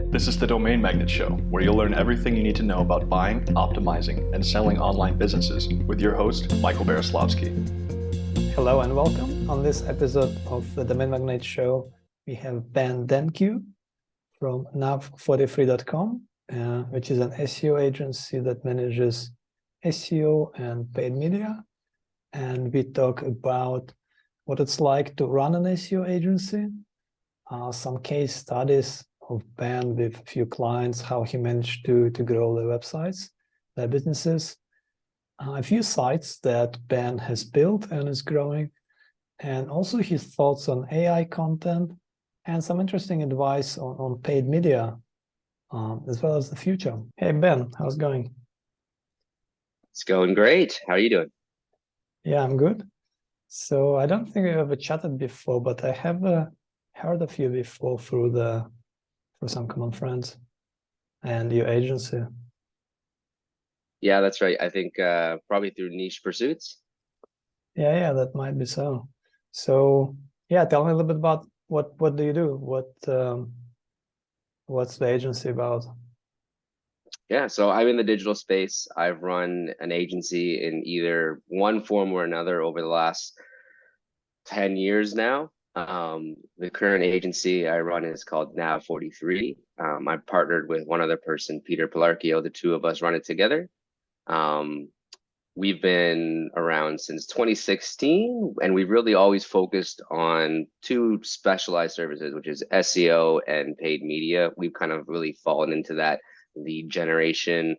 This is the Domain Magnet Show, where you'll learn everything you need to know about buying, optimizing, and selling online businesses with your host, Michael Beroslavsky. Hello and welcome. On this episode of the Domain Magnet Show, we have Ben Dankiw from nav43.com, which is an SEO agency that manages SEO and paid media. And we talk about what it's like to run an SEO agency, some case studies of Ben with a few clients, how he managed to grow their websites, their businesses, a few sites that Ben has built and is growing, and also his thoughts on AI content and some interesting advice on paid media, as well as the future. Hey, Ben, how's it going? It's going great. How are you doing? Yeah, I'm good. So I don't think we ever chatted before, but I have heard of you before through some common friends and your agency. Yeah, that's right. I think probably through niche pursuits. Yeah, that might be so. So yeah, tell me a little bit about what do you do? What's the agency about? Yeah, so I'm in the digital space. I've run an agency in either one form or another over the last 10 years now. The current agency I run is called Nav43. I've partnered with one other person, Peter Pilarchio. The two of us run it together. We've been around since 2016, and we've really always focused on two specialized services, which is SEO and paid media. We've kind of really fallen into that lead generation,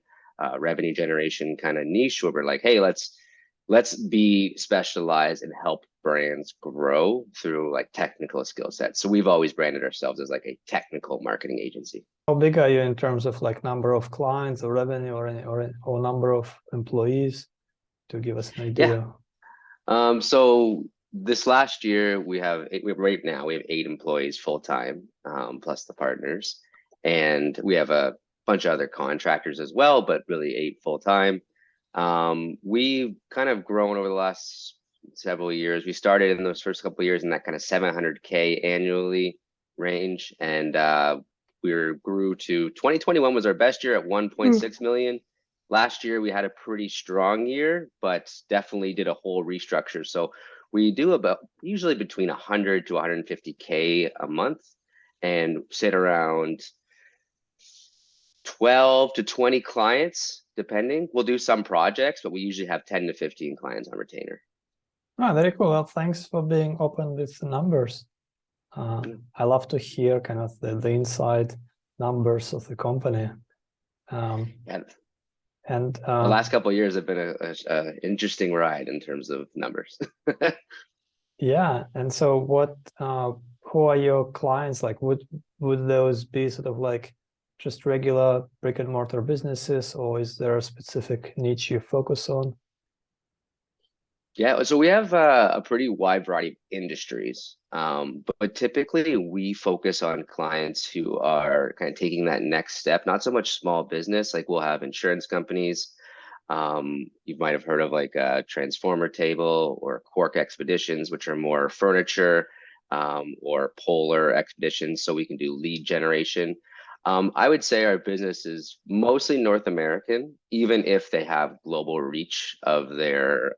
revenue generation kind of niche where we're like, hey, let's be specialized and help brands grow through like technical skill sets. So we've always branded ourselves as like a technical marketing agency. How big are you in terms of like number of clients or revenue or number of employees, to give us an idea? Yeah. So this last year right now we have 8 employees full time, plus the partners, and we have a bunch of other contractors as well, but really 8 full time. We've kind of grown over the last several years. We started in those first couple of years in that kind of 700K annually range, and we grew to 2021 was our best year at 1.6 million. Last year we had a pretty strong year, but definitely did a whole restructure. So we do about usually between 100 to 150K a month, and sit around 12 to 20 clients, depending. We'll do some projects, but we usually have 10 to 15 clients on retainer. Oh, very cool. Well, thanks for being open with the numbers. I love to hear kind of the inside numbers of the company. Yeah. And the last couple of years have been a interesting ride in terms of numbers. Yeah, and so who are your clients? Like, would those be sort of like just regular brick and mortar businesses, or is there a specific niche you focus on? Yeah, so we have a pretty wide variety of industries, but typically we focus on clients who are kind of taking that next step, not so much small business. Like we'll have insurance companies. You might have heard of like a Transformer Table or Quark Expeditions, which are more furniture, or Polar Expeditions, so we can do lead generation. I would say our business is mostly North American, even if they have global reach of their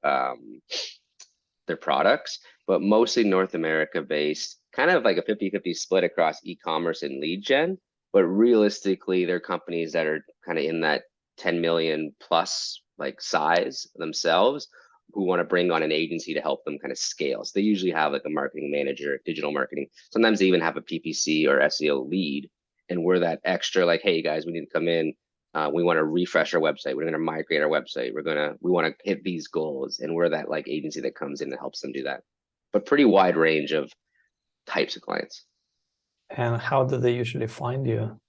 products, but mostly North America based, kind of like a 50-50 split across e-commerce and lead gen. But realistically, they're companies that are kind of in that 10 million plus like size themselves, who want to bring on an agency to help them kind of scale. So they usually have like a marketing manager, digital marketing. Sometimes they even have a PPC or SEO lead. And we're that extra like, hey guys, we need to come in. We want to refresh our website. We're going to migrate our website. We want to hit these goals. And we're that like agency that comes in and helps them do that. But pretty wide range of types of clients. And how do they usually find you?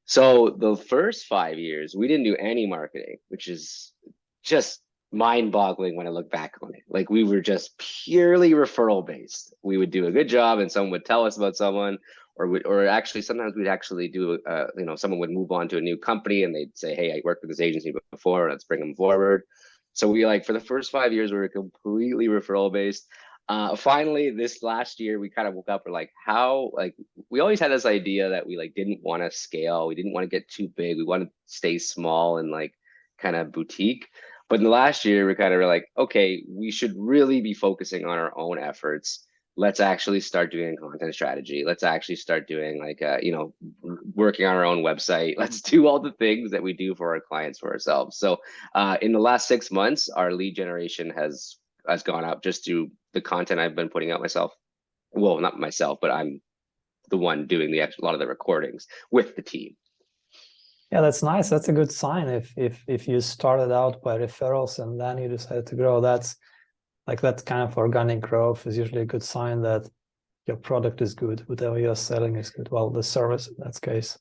So the first 5 years, we didn't do any marketing, which is just mind-boggling when I look back on it. Like we were just purely referral based. We would do a good job and someone would tell us about someone, or actually sometimes we'd actually do, someone would move on to a new company and they'd say, hey, I worked with this agency before, let's bring them forward. So we for the first 5 years, we were completely referral based. Finally, this last year, we kind of woke up, we're like, how, like, we always had this idea that we like didn't want to scale. We didn't want to get too big. We wanted to stay small and like kind of boutique. But in the last year, we kind of were like, okay, we should really be focusing on our own efforts. Let's actually start doing content strategy. Let's actually start doing like, working on our own website. Let's do all the things that we do for our clients for ourselves. So in the last 6 months, our lead generation has gone up just through the content I've been putting out myself. Well, not myself, but I'm the one doing a lot of the recordings with the team. Yeah, that's nice. That's a good sign. If you started out by referrals and then you decided to grow, that's like that kind of organic growth is usually a good sign that your product is good, whatever you're selling is good. Well, the service in that case.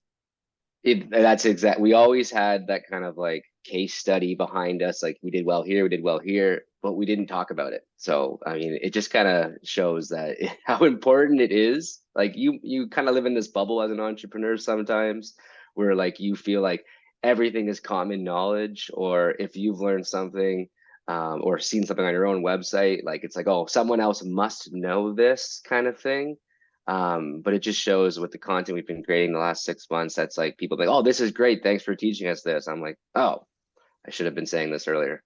That's exact. We always had that kind of like case study behind us. Like we did well here, we did well here, but we didn't talk about it. So I mean, it just kind of shows that how important it is. Like you kind of live in this bubble as an entrepreneur sometimes, where like you feel like everything is common knowledge, or if you've learned something or seen something on your own website, like it's like, oh, someone else must know this kind of thing. But it just shows with the content we've been creating the last 6 months, that's like people like, oh, this is great. Thanks for teaching us this. I'm like, oh, I should have been saying this earlier.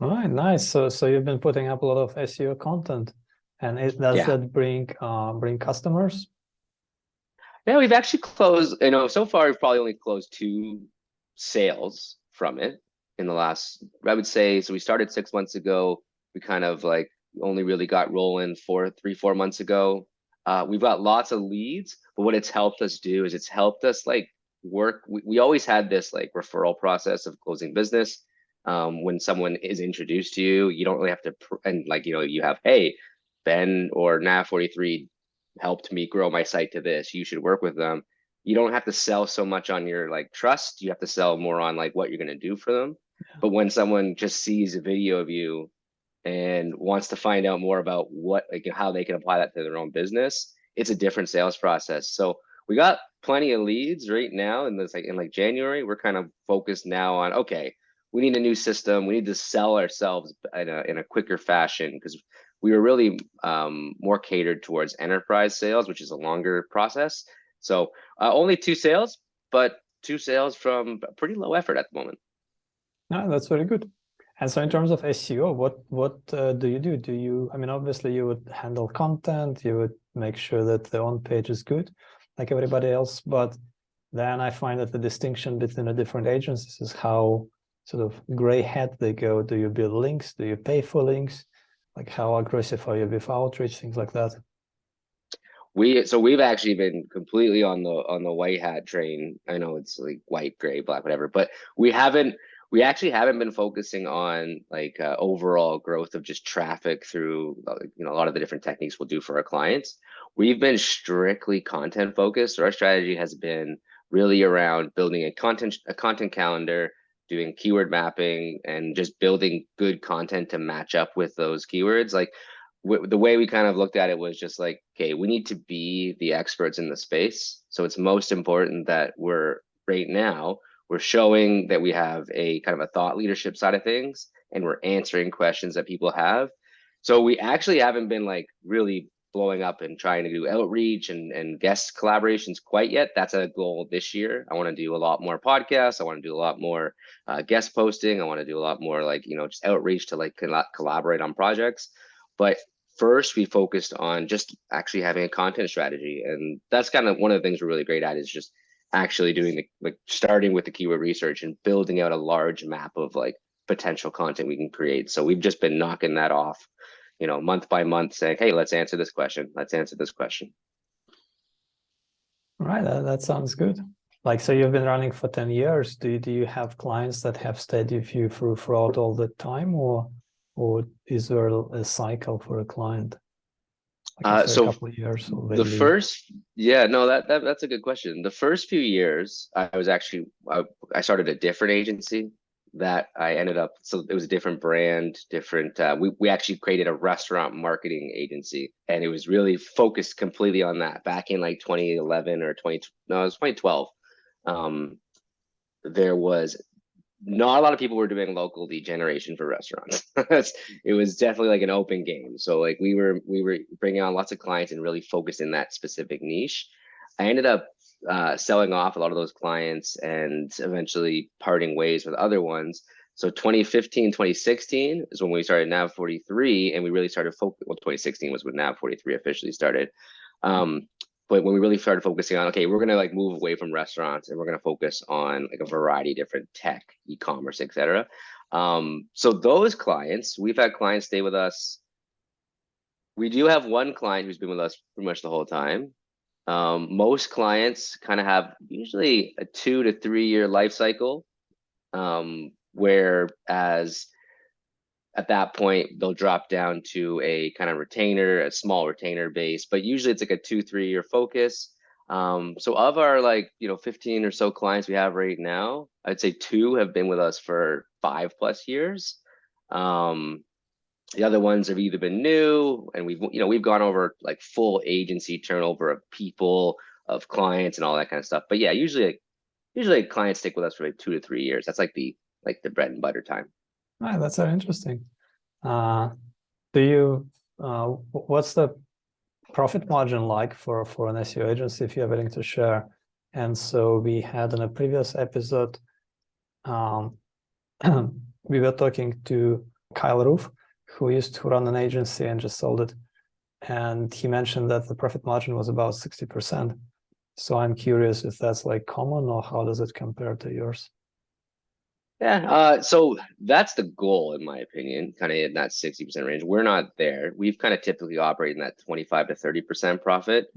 All right, nice. So you've been putting up a lot of SEO content, and does that bring customers? Yeah, we've actually closed, so far we've probably only closed 2 sales from it in the last, I would say, so we started 6 months ago. We kind of like only really got rolling 3-4 months ago. We've got lots of leads, but what it's helped us do is it's helped us like work. We always had this like referral process of closing business. When someone is introduced to you, you don't really have to, and like, you have, hey, Ben or Nav43 helped me grow my site to this. You should work with them. You don't have to sell so much on your like trust. You have to sell more on like what you're going to do for them. Yeah. But when someone just sees a video of you and wants to find out more about what, like how they can apply that to their own business, it's a different sales process. So we got plenty of leads right now, and it's like in like January, we're kind of focused now on, okay, we need a new system. We need to sell ourselves in a quicker fashion, because we were really more catered towards enterprise sales, which is a longer process. So only 2 sales, but 2 sales from pretty low effort at the moment. No, that's very good. And so in terms of SEO, what do you do? I mean, obviously you would handle content, you would make sure that the on page is good, like everybody else. But then I find that the distinction between the different agencies is how sort of gray hat they go. Do you build links? Do you pay for links? Like how aggressive are you with outreach, things like that? We've actually been completely on the white hat train. I know it's like white, gray, black, whatever, but we actually haven't been focusing on like overall growth of just traffic through a lot of the different techniques we'll do for our clients. We've been strictly content focused. So our strategy has been really around building a content calendar, doing keyword mapping, and just building good content to match up with those keywords. Like the way we kind of looked at it was just like, okay, we need to be the experts in the space. So it's most important that we're showing that we have a kind of a thought leadership side of things, and we're answering questions that people have. So we actually haven't been like really blowing up and trying to do outreach and guest collaborations quite yet. That's a goal this year. I want to do a lot more podcasts. I want to do a lot more guest posting. I want to do a lot more like, just outreach to like collaborate on projects. But first, we focused on just actually having a content strategy. And that's kind of one of the things we're really great at, is just actually doing starting with the keyword research and building out a large map of like potential content we can create. So we've just been knocking that off, month by month, saying, hey, let's answer this question. Let's answer this question. All right, that sounds good. Like, so you've been running for 10 years. Do you have clients that have stayed with you throughout all the time, or is there a cycle for a client? Like so a couple of years or the first, that's a good question. The first few years, I started a different agency that I ended up, so it was a different brand, we actually created a restaurant marketing agency, and it was really focused completely on that back in like 2011 or it was 2012. There was not a lot of people were doing local lead generation for restaurants. It was definitely like an open game. So like we were bringing on lots of clients and really focused in that specific niche. I ended up selling off a lot of those clients and eventually parting ways with other ones. So 2015, 2016 is when we started Nav 43, and we really started focus. Well, 2016 was when Nav 43 officially started. But when we really started focusing on, okay, we're gonna like move away from restaurants and we're gonna focus on like a variety of different tech, e-commerce, etc. So those clients, we've had clients stay with us. We do have one client who's been with us pretty much the whole time. Most clients kind of have usually a 2 to 3 year life cycle, whereas at that point they'll drop down to a kind of retainer, a small retainer base, but usually it's like a 2-3 year focus. So of our 15 or so clients we have right now, I'd say 2 have been with us for 5+ years. The other ones have either been new, and we've gone over like full agency turnover of people, of clients, and all that kind of stuff. But yeah, usually clients stick with us for like 2 to 3 years. That's like the bread and butter time. Ah, that's very interesting. What's the profit margin like for an SEO agency, if you're willing to share? And so we had in a previous episode, we were talking to Kyle Roof, who used to run an agency and just sold it. And he mentioned that the profit margin was about 60%. So I'm curious if that's like common, or how does it compare to yours? Yeah, so that's the goal, in my opinion, kind of in that 60% range. We're not there. We've kind of typically operate in that 25 to 30% profit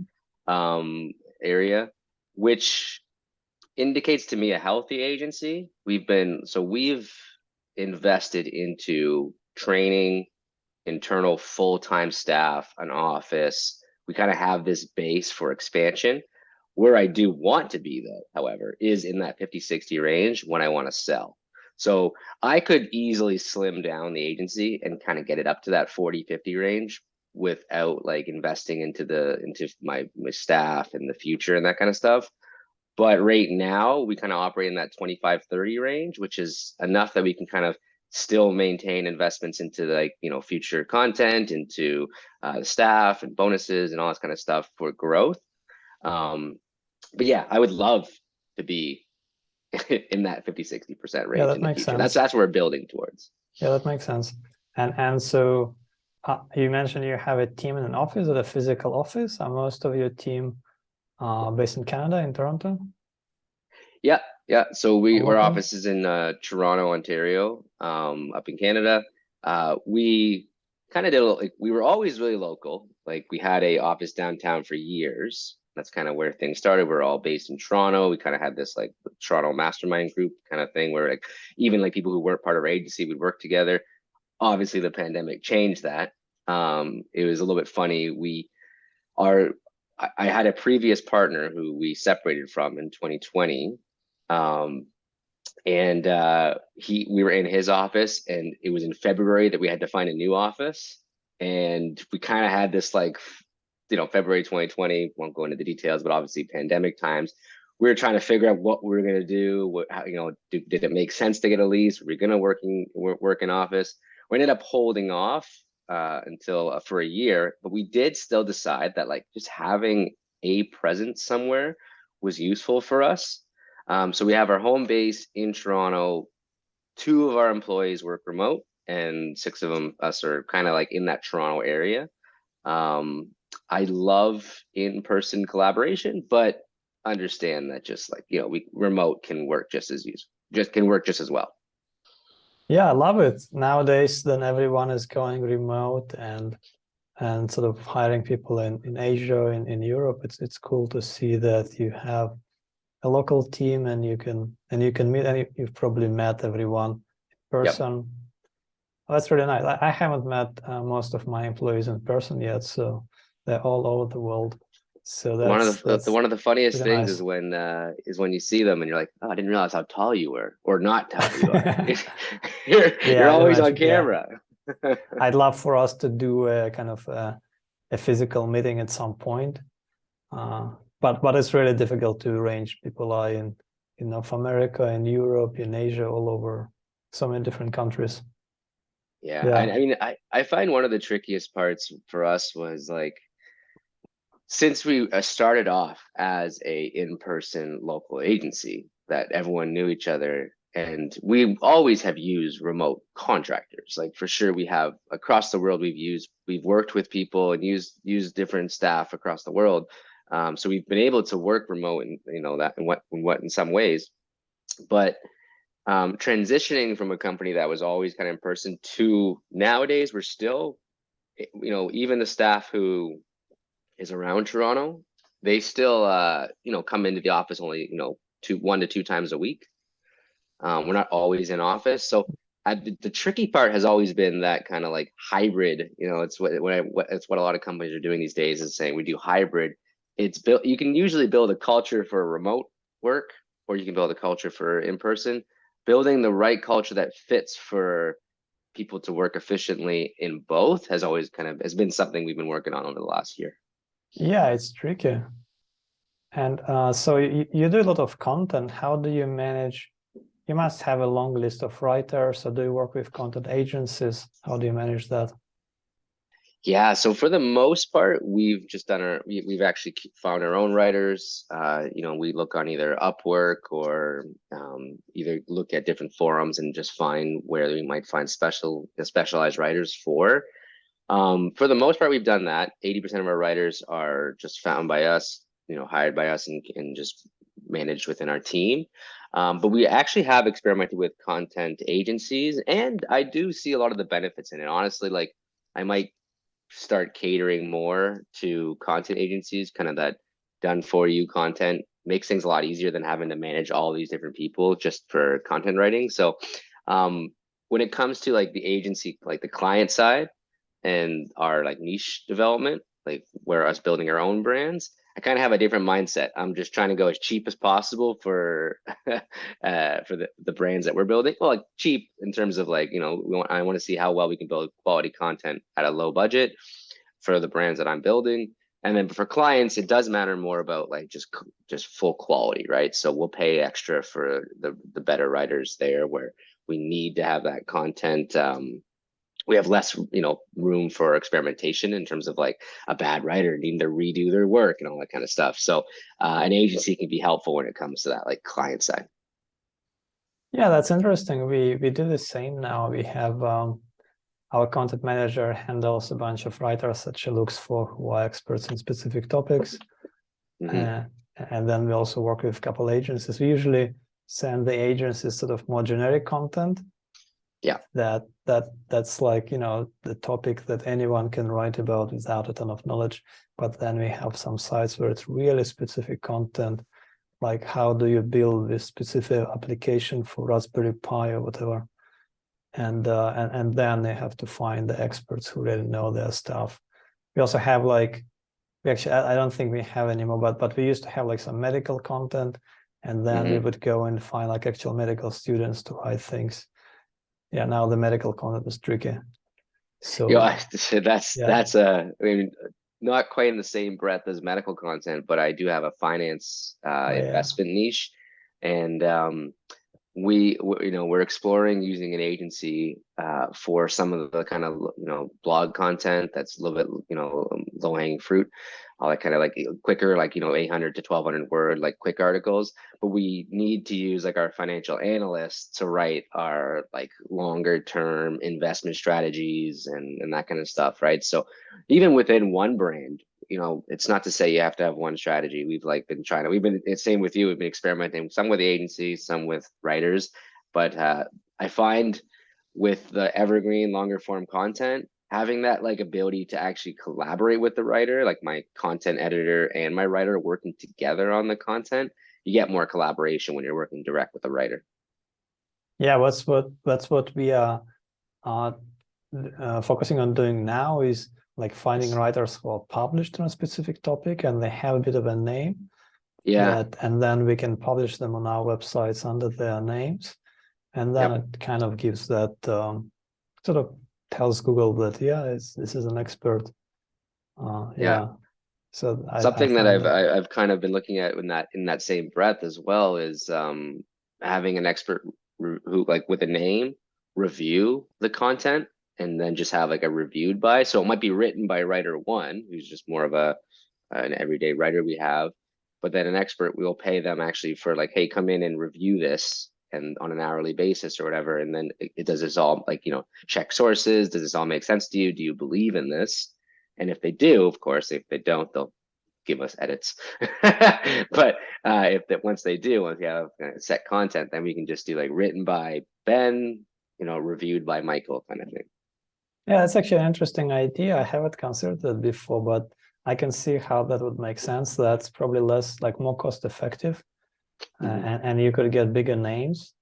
area, which indicates to me a healthy agency. We've invested into training, internal full-time staff, an office. We kind of have this base for expansion. Where I do want to be, though, however, is in that 50-60 range when I want to sell. So I could easily slim down the agency and kind of get it up to that 40-50 range without like investing into my staff and the future and that kind of stuff. But right now we kind of operate in that 25-30 range, which is enough that we can kind of still maintain investments into like, future content, into staff and bonuses and all this kind of stuff for growth. But yeah, I would love to be in that 50-60% range. Yeah, that in the makes future. sense. That's what we're building towards. Yeah, that makes sense. And so you mentioned you have a team in an office, or a physical office. Are most of your team based in Canada, in Toronto? Yeah. So our office is in Toronto, Ontario, up in Canada. We kind of did we were always really local. Like we had a office downtown for years. That's kind of where things started. We're all based in Toronto. We kind of had this like Toronto mastermind group kind of thing where like even like people who weren't part of our agency would work together. Obviously, the pandemic changed that. It was a little bit funny. I had a previous partner who we separated from in 2020. And we were in his office, and it was in February that we had to find a new office. And we kind of had this like, February 2020, won't go into the details, but obviously pandemic times, we were trying to figure out what we were going to do. Did it make sense to get a lease? Were we going to work in office? We ended up holding off until for a year, but we did still decide that like just having a presence somewhere was useful for us. So we have our home base in Toronto. 2 of our employees work remote, and 6 of us are kind of like in that Toronto area. I love in-person collaboration, but understand that just like, remote can work just as well. Yeah, I love it. Nowadays, then everyone is going remote and sort of hiring people in Asia, in Europe. It's cool to see that you have a local team, and you can meet, and you've probably met everyone in person. Yep. Oh, that's really nice. I haven't met most of my employees in person yet, so they're all over the world. So that's one of the funniest really things nice. is when you see them and you're like, oh, I didn't realize how tall you were, or not tall you are. You're always on camera. Yeah. I'd love for us to do a kind of a physical meeting at some point, but it's really difficult to arrange. People are in in North America, in Europe, in Asia, all over so many different countries. Yeah, I mean, I find one of the trickiest parts for us was like, since we started off as a in-person local agency that everyone knew each other, and we always have used remote contractors. Like for sure, we have across the world. We've worked with people and used different staff across the world. So we've been able to work remote, and that in some ways, but transitioning from a company that was always kind of in person to nowadays, we're still, even the staff who is around Toronto, they still come into the office only 1 to 2 times a week. We're not always in office, so the tricky part has always been that kind of like hybrid. It's what a lot of companies are doing these days, is saying we do hybrid. It's built. You can usually build a culture for remote work, or you can build a culture for in person. Building the right culture that fits for people to work efficiently in both has been something we've been working on over the last year. Yeah, it's tricky. And so you do a lot of content. How do you manage? You must have a long list of writers. So do you work with content agencies? How do you manage that? Yeah, so for the most part, we've just done we've actually found our own writers. We look on either Upwork or either look at different forums and just find where we might find specialized writers for. For the most part, we've done that. 80% of our writers are just found by us, hired by us and just managed within our team. But we actually have experimented with content agencies, and I do see a lot of the benefits in it. Honestly, like I might start catering more to content agencies, kind of that done for you content makes things a lot easier than having to manage all these different people just for content writing. So when it comes to like the agency, like the client side and our like niche development, like where us building our own brands, I kind of have a different mindset. I'm just trying to go as cheap as possible for the brands that we're building. Well, like cheap in terms of like, I want to see how well we can build quality content at a low budget for the brands that I'm building. And then for clients, it does matter more about like just full quality, right? So we'll pay extra for the better writers there, where we need to have that content. We have less, room for experimentation in terms of like a bad writer needing to redo their work and all that kind of stuff. So an agency can be helpful when it comes to that, like client side. Yeah, that's interesting. We do the same now. We have our content manager handles a bunch of writers that she looks for who are experts in specific topics. And then we also work with a couple agencies. We usually send the agencies sort of more generic content. Yeah. That's like, the topic that anyone can write about without a ton of knowledge. But then we have some sites where it's really specific content, like how do you build this specific application for Raspberry Pi or whatever. And then they have to find the experts who really know their stuff. We also have like, I don't think we have anymore, but we used to have like some medical content, and then we would go and find like actual medical students to write things. Yeah, now the medical content is tricky. So that's not quite in the same breadth as medical content, but I do have a finance investment niche, and we're exploring using an agency for some of the kind of blog content that's a little bit low hanging fruit, all that kind of like quicker, like 800 to 1200 word like quick articles. But we need to use like our financial analysts to write our like longer term investment strategies and that kind of stuff, right? So even within one brand, it's not to say you have to have one strategy. We've been it's same with you. We've been experimenting, some with the agency, some with writers. But I find with the evergreen longer form content, having that like ability to actually collaborate with the writer, like my content editor and my writer working together on the content, you get more collaboration when you're working direct with the writer. Yeah, that's what we are focusing on doing now, is like finding writers who are published on a specific topic and they have a bit of a name. Yeah. And then we can publish them on our websites under their names. And then it kind of gives that sort of tells Google that, this is an expert. So I Something that find that, I've kind of been looking at in that same breath as well is having an expert who, like, with a name, review the content and then just have like a reviewed by. So it might be written by writer one, who's just more of an everyday writer we have, but then an expert, we will pay them actually for, like, hey, come in and review this and on an hourly basis or whatever. And then it does this all, like, check sources. Does this all make sense to you? Do you believe in this? And if they do, of course. If they don't, they'll give us edits. But once they do, once you have set content, then we can just do like written by Ben, reviewed by Michael, kind of thing. yeah, that's actually an interesting idea. I haven't considered it before, but I can see how that would make sense. That's probably less, like, more cost effective, and you could get bigger names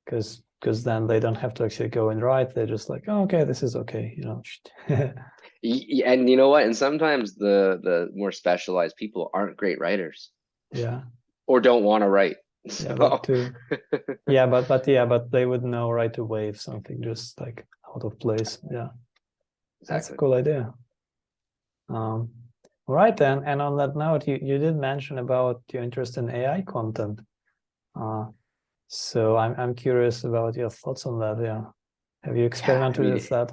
because then they don't have to actually go and write. They're just like, oh, okay, this is okay, And you know what? And sometimes the more specialized people aren't great writers. Yeah. Or don't want to write. Yeah, that too. Yeah, but they would know right away if something just like out of place. Yeah. Exactly. That's a cool idea. Right then, and on that note, you did mention about your interest in AI content. So I'm curious about your thoughts on that. Yeah. Have you experimented with that?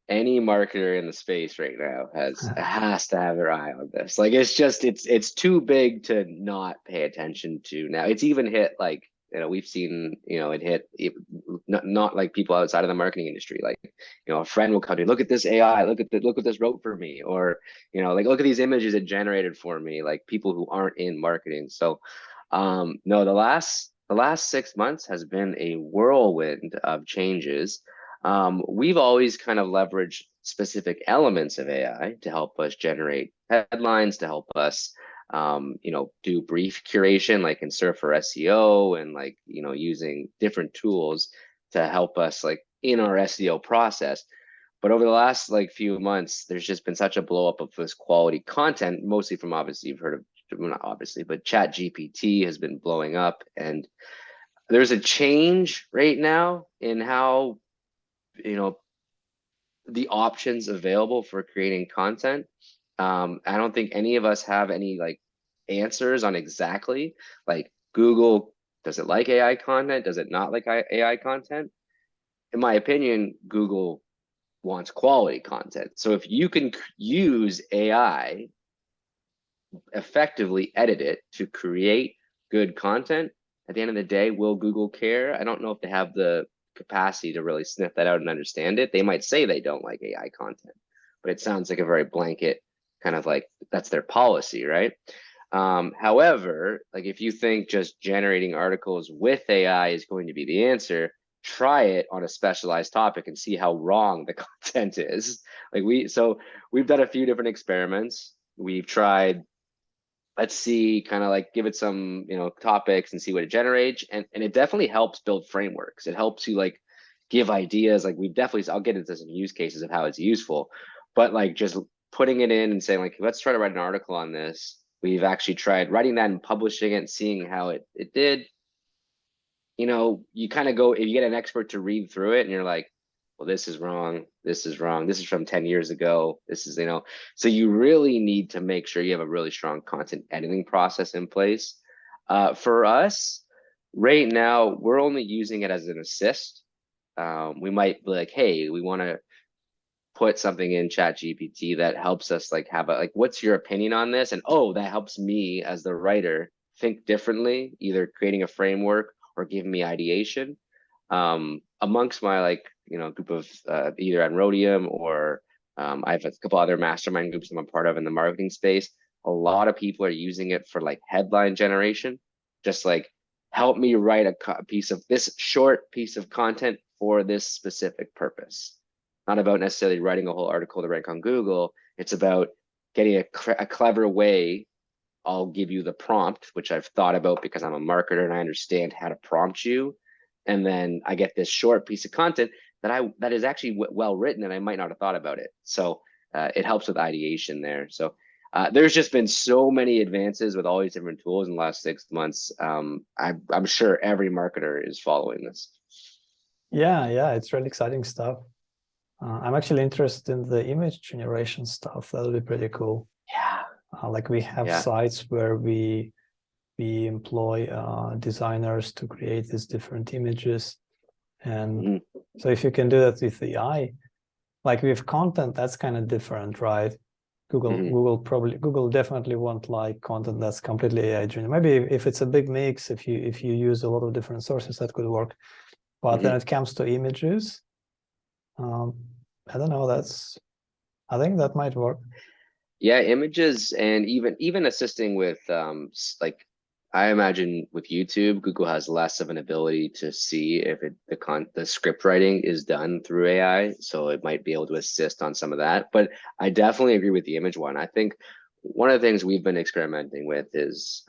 Any marketer in the space right now has to have their eye on this. Like, it's too big to not pay attention to now. It's even hit, like, we've seen, it hit not like people outside of the marketing industry. Like, a friend will come to me, look at this AI, look what this wrote for me, or, like, look at these images it generated for me, like people who aren't in marketing. So no, the last 6 months has been a whirlwind of changes. We've always kind of leveraged specific elements of AI to help us generate headlines, to help us, do brief curation, like in Surf for SEO, and, like, using different tools to help us, like, in our SEO process. But over the last, like, few months, there's just been such a blow up of this quality content, mostly from, obviously, you've heard of, well, not obviously, but Chat GPT has been blowing up, and there's a change right now in how, the options available for creating content. I don't think any of us have any, like, answers on exactly, like, Google, does it like AI content? Does it not like AI content? In my opinion, Google wants quality content. So if you can use AI, effectively edit it to create good content, at the end of the day, will Google care? I don't know if they have the capacity to really sniff that out and understand it. They might say they don't like AI content, but it sounds like a very blanket kind of, like, that's their policy, right? However, like, if you think just generating articles with AI is going to be the answer, try it on a specialized topic and see how wrong the content is. Like, we've done a few different experiments. We've tried, let's see, kind of like give it some, topics and see what it generates. And it definitely helps build frameworks. It helps you, like, give ideas. Like, I'll get into some use cases of how it's useful, but, like, just putting it in and saying, like, let's try to write an article on this. We've actually tried writing that and publishing it and seeing how it did. You kind of go, if you get an expert to read through it and you're like, well, this is wrong, this is wrong, this is from 10 years ago, this is, so you really need to make sure you have a really strong content editing process in place. For us right now, we're only using it as an assist. We might be like, hey, we want to put something in Chat GPT that helps us, like, have like, what's your opinion on this? And, oh, that helps me as the writer think differently, either creating a framework or giving me ideation. Amongst my, like, group of either on Rhodium or I have a couple other mastermind groups I'm a part of in the marketing space. A lot of people are using it for, like, headline generation, just like, help me write this short piece of content for this specific purpose. Not about necessarily writing a whole article to rank on Google. It's about getting a clever way. I'll give you the prompt, which I've thought about because I'm a marketer and I understand how to prompt you. And then I get this short piece of content that is actually well written, and I might not have thought about it. So it helps with ideation there. So there's just been so many advances with all these different tools in the last 6 months. I'm sure every marketer is following this. Yeah, it's really exciting stuff. I'm actually interested in the image generation stuff. That'll be pretty cool. Yeah. Like we have sites where we employ designers to create these different images. And so if you can do that with AI, like with content, that's kind of different, right? Google definitely won't like content that's completely AI driven. Maybe if it's a big mix, if you use a lot of different sources, that could work. But when it comes to images, I don't know. I think that might work. Yeah, images, and even assisting with like, I imagine with YouTube, Google has less of an ability to see if the script writing is done through AI, so it might be able to assist on some of that. But I definitely agree with the image one. I think one of the things we've been experimenting with is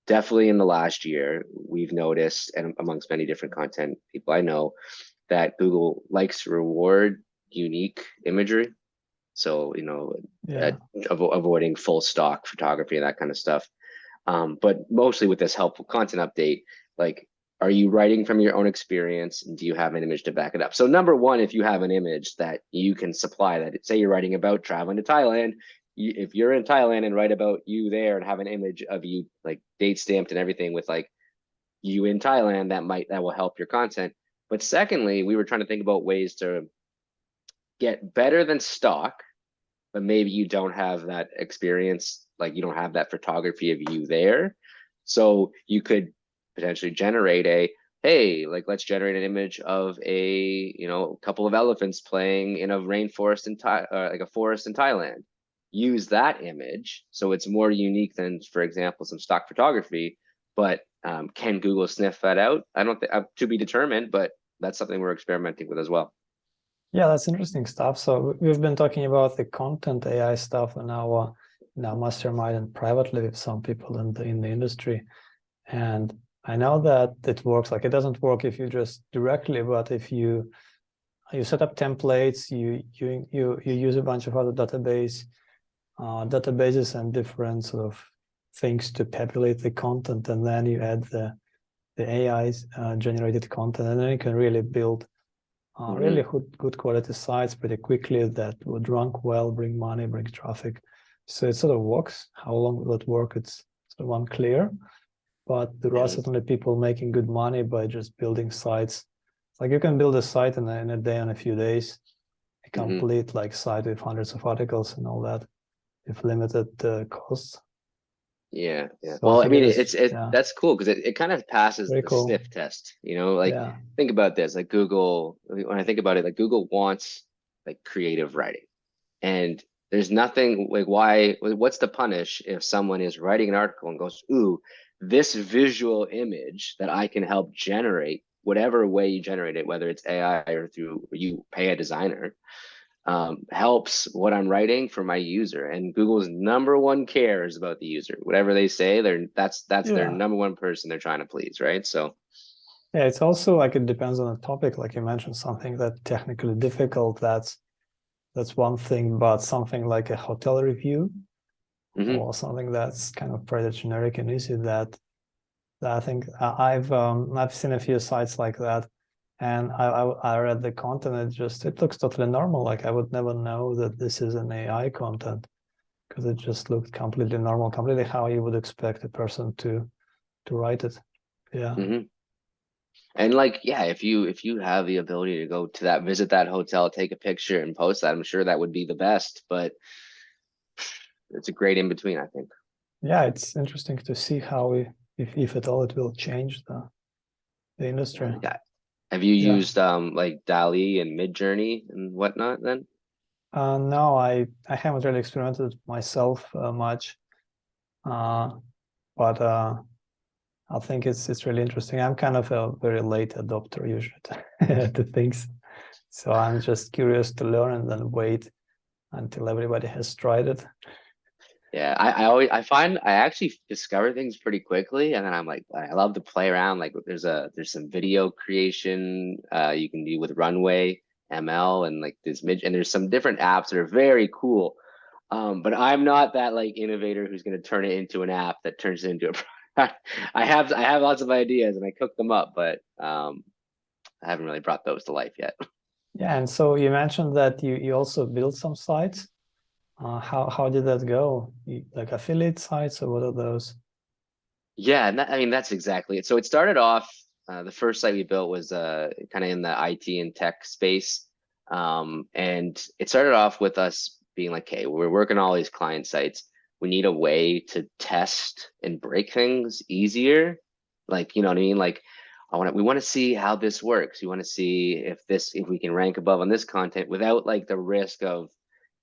definitely in the last year, we've noticed, and amongst many different content people I know, that Google likes to reward unique imagery. So, avoiding full stock photography and that kind of stuff. But mostly with this helpful content update, like, are you writing from your own experience? And do you have an image to back it up? So number one, if you have an image that you can supply, that say you're writing about traveling to Thailand, if you're in Thailand and write about you there and have an image of you, like date stamped and everything with like you in Thailand, that will help your content. But secondly, we were trying to think about ways to get better than stock, but maybe you don't have that experience, like you don't have that photography of you there. So you could potentially generate let's generate an image of a couple of elephants playing in a rainforest like a forest in Thailand. Use that image, so it's more unique than, for example, some stock photography. But can Google sniff that out? I don't think, to be determined, but that's something we're experimenting with as well. Yeah, that's interesting stuff. So we've been talking about the content AI stuff in our mastermind and privately with some people in the industry. And I know that it works. Like, it doesn't work if you just directly, but if you set up templates, you use a bunch of other databases and different sort of things to populate the content, and then you add the AI's generated content, and then you can really build really good quality sites pretty quickly that would rank well, bring money, bring traffic. So it sort of works. How long will it work? It's sort of unclear, but there are certainly people making good money by just building sites. Like, you can build a site in a day, in a few days, a complete like site with hundreds of articles and all that, with limited costs. Yeah. So well, I mean, that's cool because it kind of passes the sniff test. Think about this. Like Google, when I think about it, like Google wants like creative writing, and there's nothing like what's the punish if someone is writing an article and goes, ooh, this visual image that I can help generate, whatever way you generate it, whether it's AI or through you pay a designer, helps what I'm writing for my user. And Google's number one care is about the user. Whatever they say, that's their number one person they're trying to please, right? So yeah, it's also like, it depends on the topic. Like you mentioned, something that technically difficult, that's one thing, but something like a hotel review or something that's kind of pretty generic and easy, that I think I've seen a few sites like that. And I read the content, it looks totally normal. Like, I would never know that this is an AI content, because it just looked completely normal, completely how you would expect a person to write it. Yeah. And like, yeah, if you have the ability to go to visit that hotel, take a picture and post that, I'm sure that would be the best, but it's a great in between, I think. Yeah, it's interesting to see how if at all it will change the industry. Yeah. Have you used like DALL-E and Midjourney and whatnot then? No, I haven't really experimented myself much, but I think it's really interesting. I'm kind of a very late adopter usually to things, so I'm just curious to learn and then wait until everybody has tried it. Yeah, I find I actually discover things pretty quickly, and then I'm like, I love to play around. Like there's some video creation you can do with Runway ML, and like there's some different apps that are very cool. But I'm not that like innovator who's going to turn it into an app that turns it into a product. I have lots of ideas and I cook them up, but I haven't really brought those to life yet. Yeah, and so you mentioned that you also build some sites. How did that go? Like affiliate sites, or what are those? Yeah, and I mean that's exactly it. So it started off. The first site we built was kind of in the IT and tech space, and it started off with us being like, "Okay, we're working on all these client sites. We need a way to test and break things easier. Like, you know what I mean? Like, we want to see how this works. We want to see if we can rank above on this content without like the risk of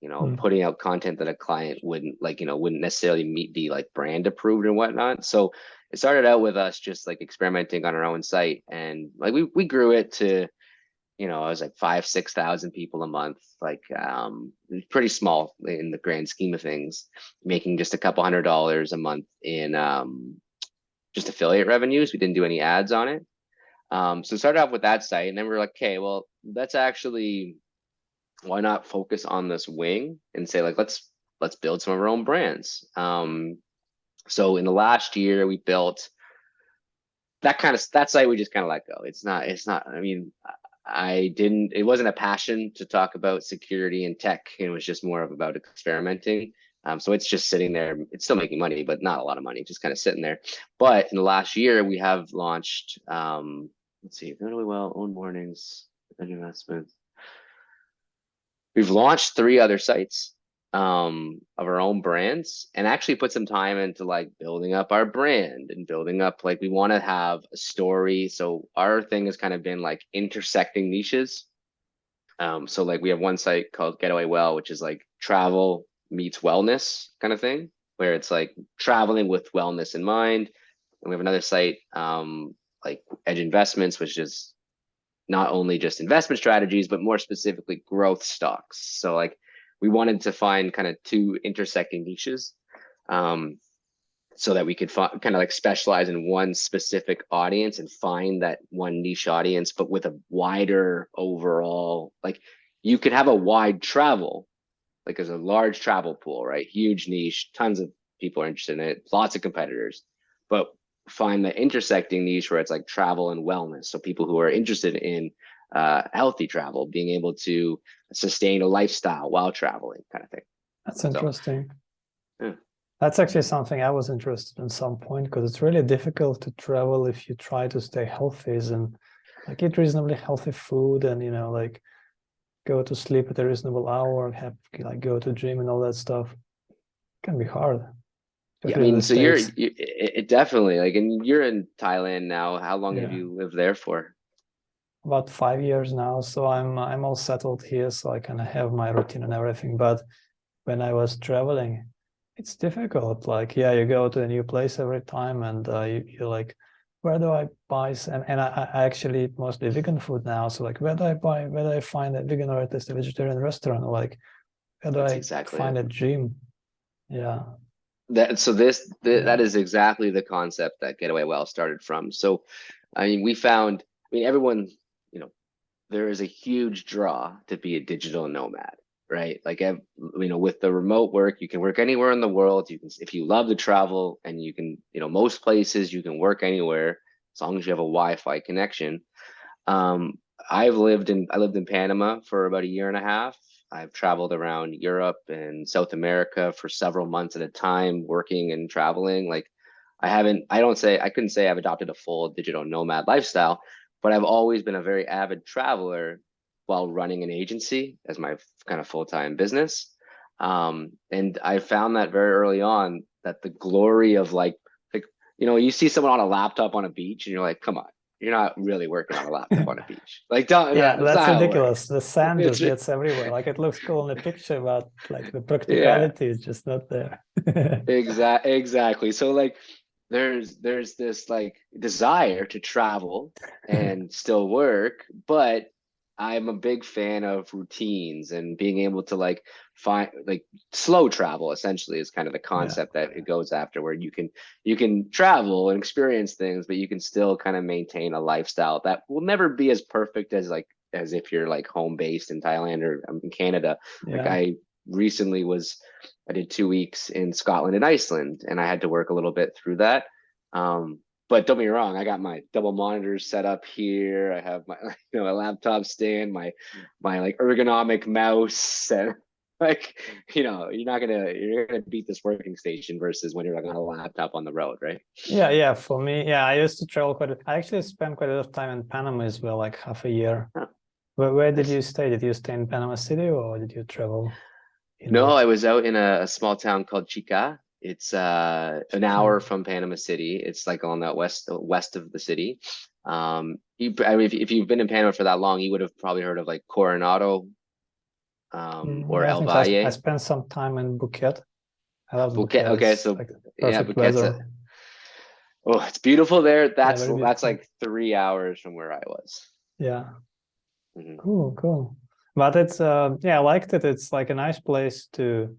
Hmm. putting out content that a client wouldn't necessarily be like brand approved and whatnot. So it started out with us just like experimenting on our own site, and like we grew it to, it was like 5,000-6,000 people a month, like pretty small in the grand scheme of things, making just a couple $100 a month in just affiliate revenues. We didn't do any ads on it. So started off with that site, and then we were like, okay, well, that's actually, why not focus on this wing and say like, let's build some of our own brands. So in the last year we built that site. We just kind of let go. It's not, I mean, it wasn't a passion to talk about security and tech. It was just more of about experimenting. So it's just sitting there. It's still making money, but not a lot of money, just kind of sitting there. But in the last year we have launched, let's see, really well, own mornings, investments. We've launched 3 other sites of our own brands, and actually put some time into like building up our brand and building up, like, we want to have a story. So our thing has kind of been like intersecting niches. So like we have one site called Getaway Well, which is like travel meets wellness kind of thing, where it's like traveling with wellness in mind. And we have another site, like Edge Investments, which is not only just investment strategies, but more specifically growth stocks. So like we wanted to find kind of 2 intersecting niches, so that we could kind of like specialize in one specific audience and find that one niche audience, but with a wider overall, like, you could have a wide travel, like there's a large travel pool, right? Huge niche, tons of people are interested in it, lots of competitors, but find the intersecting niche where it's like travel and wellness. So people who are interested in healthy travel, being able to sustain a lifestyle while traveling, kind of thing. That's So, interesting. yeah. That's actually something I was interested in some point, because it's really difficult to travel if you try to stay healthy and like eat reasonably healthy food, and like go to sleep at a reasonable hour, have like go to gym and all that stuff. It can be hard, Yeah, I especially in mean, the so States. it definitely, like, and you're in Thailand now. How long have Yeah, you lived there for? about 5 years now. So I'm all settled here, so I kind of have my routine and everything. But when I was traveling, it's difficult. Like, yeah, you go to a new place every time, and you're like, where do I buy some? And I actually eat mostly vegan food now. So like, where do I find a vegan or at least a vegetarian restaurant? Or like, where do That's I exactly find it. a gym? Yeah, That yeah, is exactly the concept that Getaway Well started from. So, I mean, everyone, you know, there is a huge draw to be a digital nomad, right? Like, with the remote work, you can work anywhere in the world. You can, if you love to travel, and you can, most places you can work anywhere as long as you have a Wi-Fi connection. Um, I lived in Panama for about a year and a half. I've traveled around Europe and South America for several months at a time, working and traveling. Like, I couldn't say I've adopted a full digital nomad lifestyle, but I've always been a very avid traveler while running an agency as my kind of full-time business. And I found that very early on, that the glory of like, you see someone on a laptop on a beach and you're like, come on, you're not really working on a laptop on a beach. Like, don't, yeah. that's That's not how it ridiculous. works. The sand It's just gets everywhere. Like, it looks cool in the picture, but like the yeah, practicality is just not there. exactly. So like, there's this like desire to travel and still work, but I'm a big fan of routines and being able to like find like slow travel essentially is kind of the Yeah, concept that it goes after, where you can travel and experience things, but you can still kind of maintain a lifestyle that will never be as perfect as if you're like home based in Thailand or in Canada. Like, yeah. I did 2 weeks in Scotland and Iceland, and I had to work a little bit through that. But don't be wrong, I got my double monitors set up here. I have my, my laptop stand, my like ergonomic mouse, and Like, you're gonna beat this working station versus when you're like on a laptop on the road, right? Yeah. For me, yeah, I used to travel I actually spent quite a lot of time in Panama as well, like half a year. Huh, Where did nice. you stay? Did you stay in Panama City or did you travel No, inward? I was out in a small town called Chica. It's an hour from Panama City. It's like on that west of the city. I mean, if you've been in Panama for that long, you would have probably heard of like Coronado, or Yeah, I El think so. I Valle. spent some time in Phuket. I love Phuket. Phuket. Okay, It's so like yeah, perfect Phuket's weather. it's beautiful there. Yeah, That's very beautiful. like 3 hours from where I was. Yeah, Hmm. cool. But it's yeah, I liked it. It's like a nice place to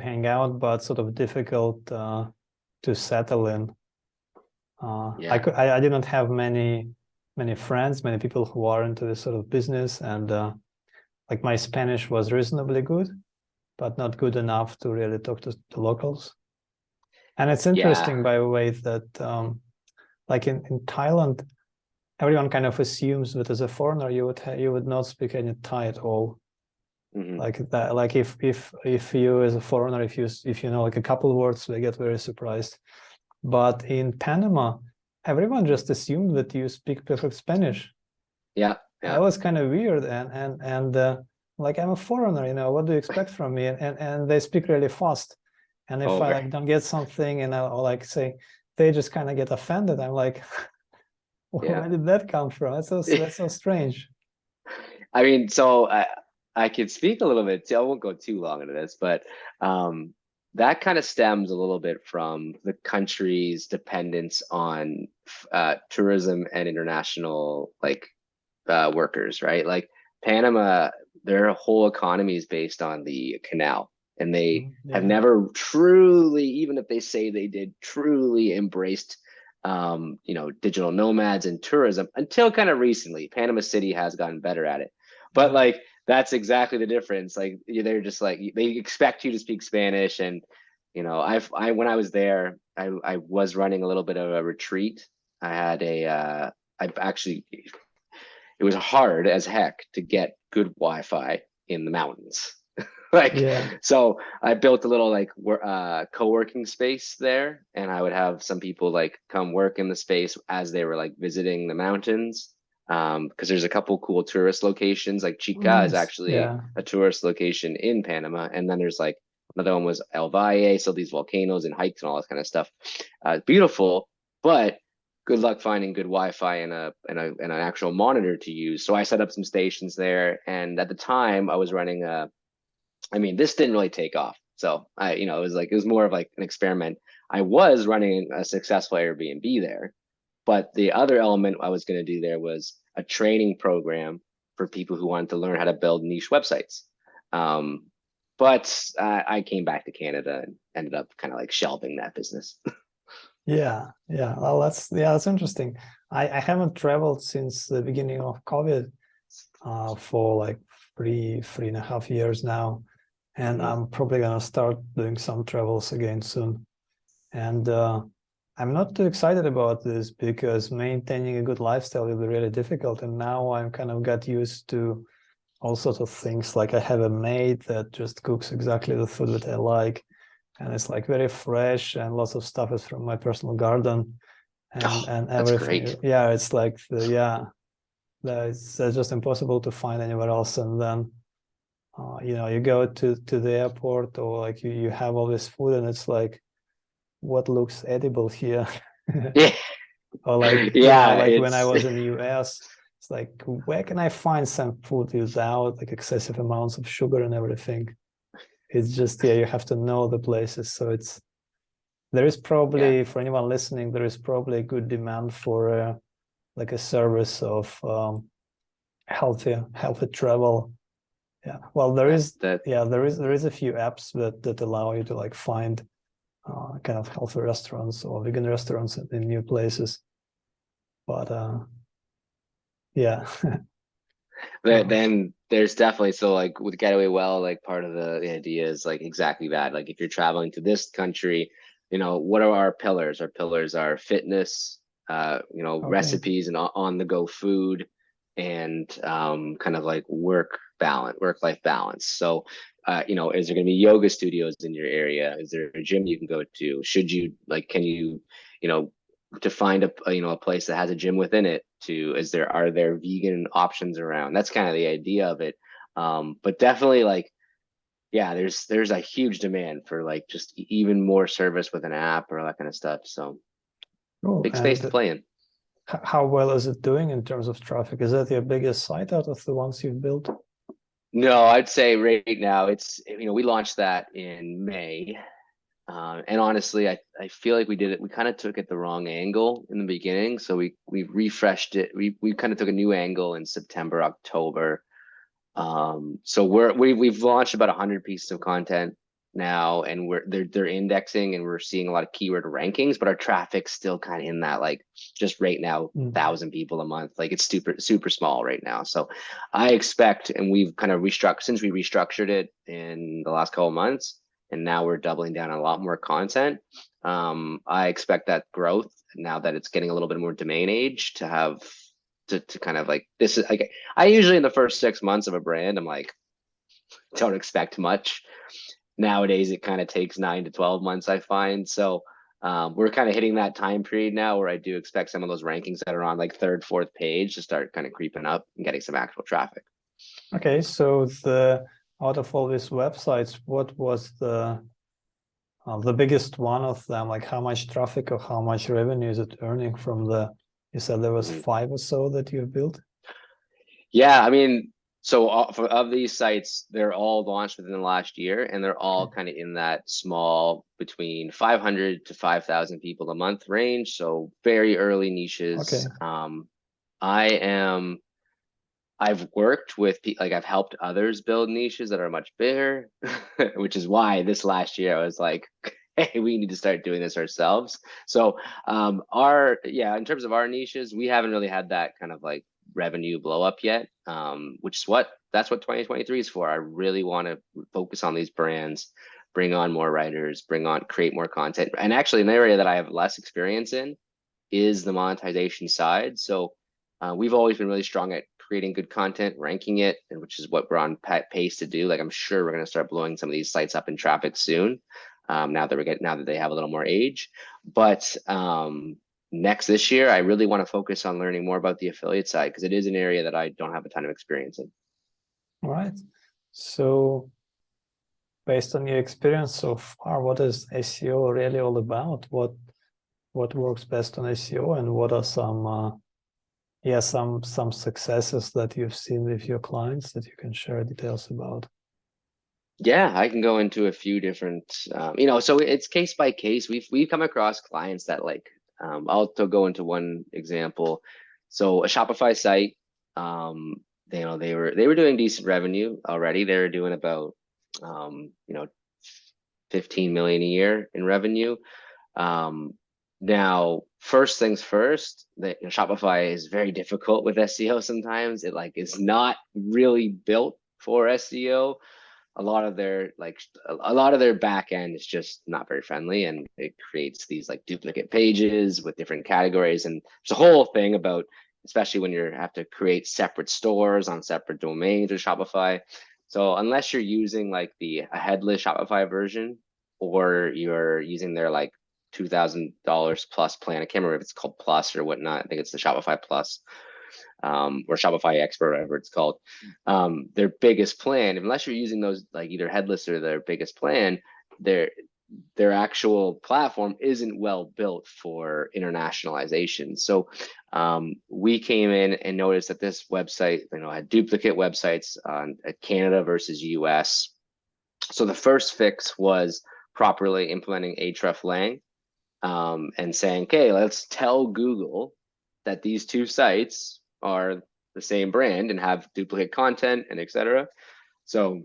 hang out, but sort of difficult to settle in. Yeah, I didn't have many friends, many people who are into this sort of business, and like my Spanish was reasonably good, but not good enough to really talk to the locals. And it's yeah. interesting, by the way, that like in Thailand, everyone kind of assumes that as a foreigner you would not speak any Thai at all. Hmm. Like that, like if you as a foreigner, if you know like a couple words, they get very surprised. But in Panama, everyone just assumed that you speak perfect Spanish. Yeah, That yeah. was kind of weird, and like I'm a foreigner, what do you expect from me? And they speak really fast, and if I Over. like don't get something, and I'll like say, they just kind of get offended. I'm like, Yeah. where did that come from? That's so strange. I mean, so I could speak a little bit too. I won't go too long into this, but um, that kind of stems a little bit from the country's dependence on tourism and international workers, right? Like Panama, their whole economy is based on the canal, and they have Yeah, never truly, even if they say they did, truly embraced digital nomads and tourism until kind of recently. Panama City has gotten better at it. But yeah, like that's exactly the difference. Like they're just like they expect you to speak Spanish. And I when I was there, I was running a little bit of a retreat. I had I've actually, it was hard as heck to get good Wi-Fi in the mountains. Like, yeah, so I built a little co-working space there, and I would have some people like come work in the space as they were like visiting the mountains. Because there's a couple cool tourist locations. Like oh, Chica is nice. actually Yeah, a tourist location in Panama, and then there's like another one was El Valle, so these volcanoes and hikes and all this kind of stuff. Beautiful, but good luck finding good Wi-Fi and an actual monitor to use. So I set up some stations there, and at the time I was running I mean, this didn't really take off. So it was more of like an experiment. I was running a successful Airbnb there, but the other element I was going to do there was a training program for people who wanted to learn how to build niche websites. Um, but I came back to Canada and ended up kind of like shelving that business. yeah. Well, that's interesting. I haven't traveled since the beginning of COVID, for like three and a half years now, and Mhm. I'm probably gonna start doing some travels again soon. And I'm not too excited about this because maintaining a good lifestyle will be really difficult. And now I'm kind of got used to all sorts of things. Like I have a maid that just cooks exactly the food that I like, and it's like very fresh, and lots of stuff is from my personal garden, Oh, and that's everything. great. Yeah, it's like that's just impossible to find anywhere else. And then you go to the airport, or like you have all this food, and it's like, what looks edible here? Yeah, Or like, yeah, like when I it's was in the US, it's like, where can I find some food without like excessive amounts of sugar and everything? It's just, yeah, you have to know the places. So there is yeah. probably, for anyone listening, there is probably a good demand for like a service of healthy travel. Yeah. Well, That there is a few apps that allow you to like find kind of healthy restaurants or vegan restaurants in new places. But yeah. uh, then there's definitely, so like with Getaway Well, like part of the idea is like exactly that. Like if you're traveling to this country, what are our pillars? Our pillars are fitness, okay. recipes and on the go food, and kind of like work work-life balance. So, is there going to be yoga studios in your area? Is there a gym you can go to? Can you, to find a place that has a gym within it? Are there vegan options around? That's kind of the idea of it. But definitely yeah, there's a huge demand for just even more service with an app or that kind of stuff. So Cool. big space to play in. How well is it doing in terms of traffic? Is that your biggest site out of the ones you've built? No, I'd say right now we launched that in May. And honestly, I feel like we kind of took it the wrong angle in the beginning. So we refreshed it. We kind of took a new angle in September, October. So we've launched about 100 pieces of content now, and they're indexing, and we're seeing a lot of keyword rankings, but our traffic's still kind of in that just right now 1,000 people a month. It's super small right now. So I expect, and we've kind of restructured it in the last couple of months, and now we're doubling down on a lot more content. I expect that growth, now that it's getting a little bit more domain age, to have to kind of this is I usually in the first 6 months of a brand, I'm don't expect much. Nowadays it kind of takes 9 to 12 months, I find. So we're kind of hitting that time period now where I do expect some of those rankings that are on third, fourth page to start kind of creeping up and getting some actual traffic. Okay, so out of all these websites, what was the biggest one of them? How much traffic or how much revenue is it earning from you said there was 5 or so that you've built? Yeah, I mean, so of these sites, they're all launched within the last year, and they're all kind of in that small, between 500 to 5,000 people a month range. So very early niches. Okay. I've worked with I've helped others build niches that are much bigger, which is why this last year I was like, hey, we need to start doing this ourselves. So in terms of our niches, we haven't really had that kind of revenue blow up yet, that's what 2023 is for. I really want to focus on these brands, bring on more writers, create more content. And actually an area that I have less experience in is the monetization side. So we've always been really strong at creating good content, ranking it, and which is what we're on pace to do. I'm sure we're going to start blowing some of these sites up in traffic soon. Now that they have a little more age. But this year, I really want to focus on learning more about the affiliate side, because it is an area that I don't have a ton of experience in. All right. So based on your experience so far, what is SEO really all about? What works best on SEO, and what are some successes that you've seen with your clients that you can share details about? Yeah, I can go into a few different, so it's case by case. We've come across clients that I'll go into one example. So a Shopify site, they were doing decent revenue already. They were doing about 15 million a year in revenue. Now, first things first, Shopify is very difficult with SEO sometimes. It is not really built for SEO. A lot of their back end is just not very friendly, and it creates these duplicate pages with different categories. And there's a whole thing about, especially when you have to create separate stores on separate domains with Shopify. So unless you're using a headless Shopify version, or you're using their $2,000 plus plan, I can't remember if it's called Plus or whatnot. I think it's the Shopify Plus. Or Shopify Expert, whatever it's called, their biggest plan, unless you're using those either headless or their biggest plan, their actual platform isn't well built for internationalization. So we came in and noticed that this website, had duplicate websites on Canada versus US. So the first fix was properly implementing hreflang, and saying, okay, let's tell Google that these two sites are the same brand and have duplicate content and etc. So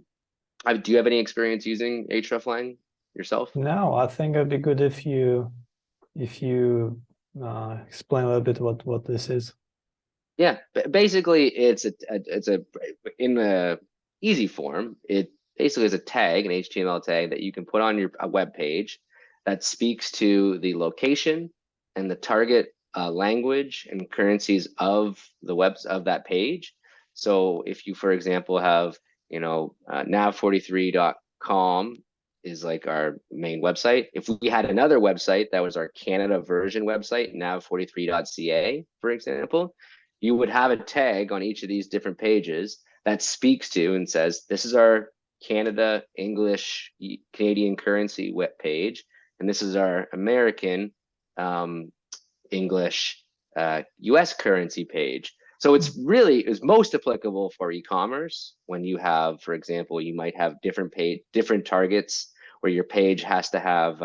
do you have any experience using hreflang yourself? No, I think it'd be good if you explain a little bit what this is. Yeah, basically it's in the easy form, it basically is a tag, an HTML tag that you can put on a web page that speaks to the location and the target language and currencies of the webs of that page. So if you, for example, have nav43.com is like our main website. If we had another website that was our Canada version website, nav43.ca, for example, you would have a tag on each of these different pages that speaks to and says, this is our Canada English Canadian currency web page, and this is our American English US currency page. So it's most applicable for e-commerce when you have, for example, you might have different targets where your page has to have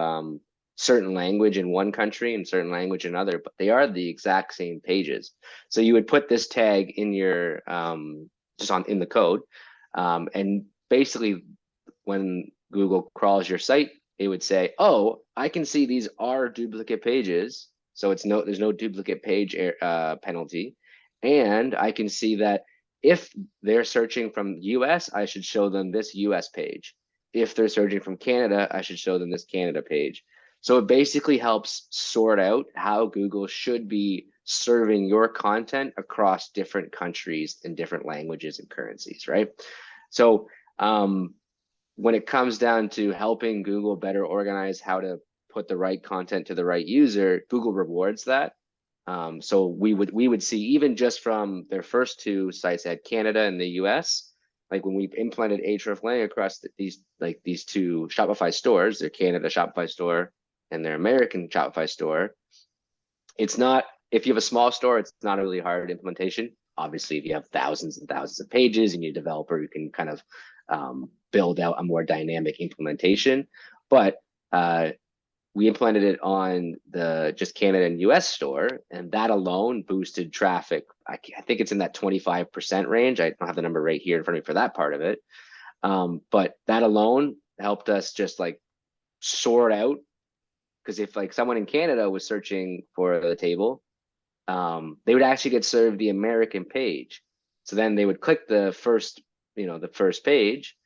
certain language in one country and certain language in another, but they are the exact same pages. So you would put this tag in your in the code, and basically when Google crawls your site, it would say, oh, I can see these are duplicate pages. So there's no duplicate page penalty. And I can see that if they're searching from US, I should show them this US page. If they're searching from Canada, I should show them this Canada page. So it basically helps sort out how Google should be serving your content across different countries and different languages and currencies, right? So when it comes down to helping Google better organize how to put the right content to the right user, Google rewards that. So we would see, even just from their first two sites at Canada and the US, like when we implemented hreflang across these two Shopify stores, their Canada Shopify store and their American Shopify store, it's not, if you have a small store, it's not a really hard implementation. Obviously, if you have thousands and thousands of pages and you're a developer, you can kind of build out a more dynamic implementation. But we implemented it on the just Canada and US store, and that alone boosted traffic. I think it's in that 25% range. I don't have the number right here in front of me for that part of it. But that alone helped us just like sort out, because if like someone in Canada was searching for the table, they would actually get served the American page. So then they would click the first page,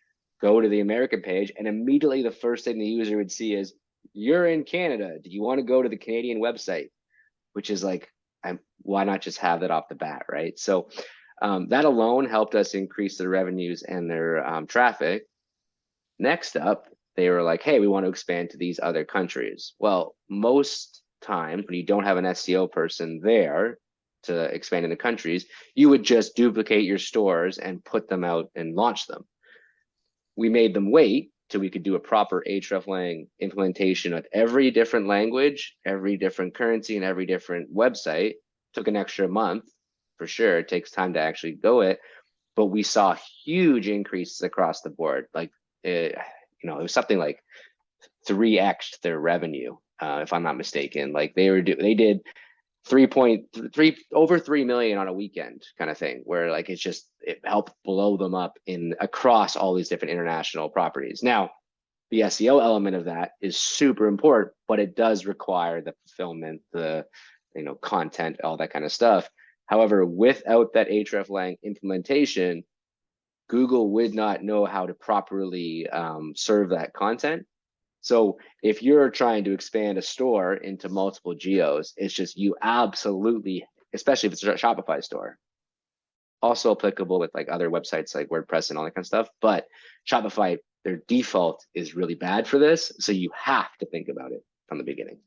go to the American page, and immediately the first thing the user would see is, you're in Canada, do you want to go to the Canadian website? Which is like, why not just have that off the bat, right? So that alone helped us increase their revenues and their traffic. Next up, they were like, hey, we want to expand to these other countries. Well, most times when you don't have an SEO person there to expand into countries, you would just duplicate your stores and put them out and launch them. We made them wait till we could do a proper hreflang implementation of every different language, every different currency, and every different website. Took an extra month, for sure. It takes time to actually go it, but we saw huge increases across the board. Like, it was something like 3x their revenue, if I'm not mistaken. Like they did 3 million on a weekend kind of thing, where like it helped blow them up across all these different international properties. Now, the SEO element of that is super important, but it does require the fulfillment, the content, all that kind of stuff. However, without that hreflang implementation, Google would not know how to properly serve that content. So if you're trying to expand a store into multiple geos, it's just you absolutely, especially if it's a Shopify store, also applicable with like other websites like WordPress and all that kind of stuff. But Shopify, their default is really bad for this. So you have to think about it from the beginning.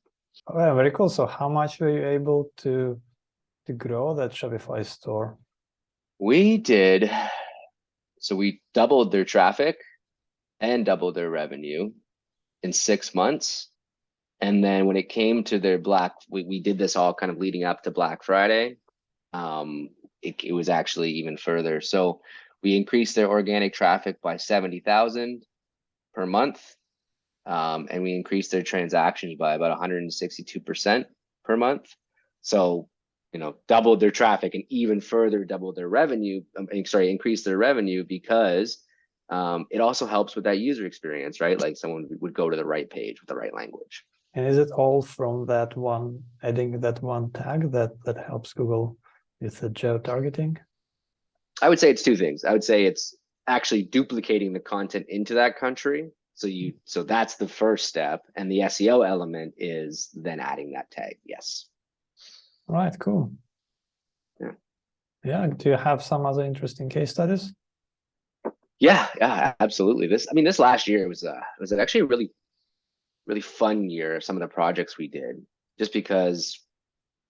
Oh, yeah, very cool. So how much were you able to grow that Shopify store? We did. So we doubled their traffic and doubled their revenue in 6 months. And then when it came to their we did this all kind of leading up to Black Friday. It was actually even further. So we increased their organic traffic by 70,000 per month. And we increased their transactions by about 162% per month. So, doubled their traffic and even further doubled their revenue, increased their revenue, because it also helps with that user experience, right? Like someone would go to the right page with the right language. And is it all from that one, adding that one tag that helps Google with the geo-targeting? I would say it's two things. I would say it's actually duplicating the content into that country. So that's the first step. And the SEO element is then adding that tag. Yes. All right, cool. Yeah. Yeah. Do you have some other interesting case studies? Yeah, absolutely. This last year was actually a really fun year. Some of the projects we did, just because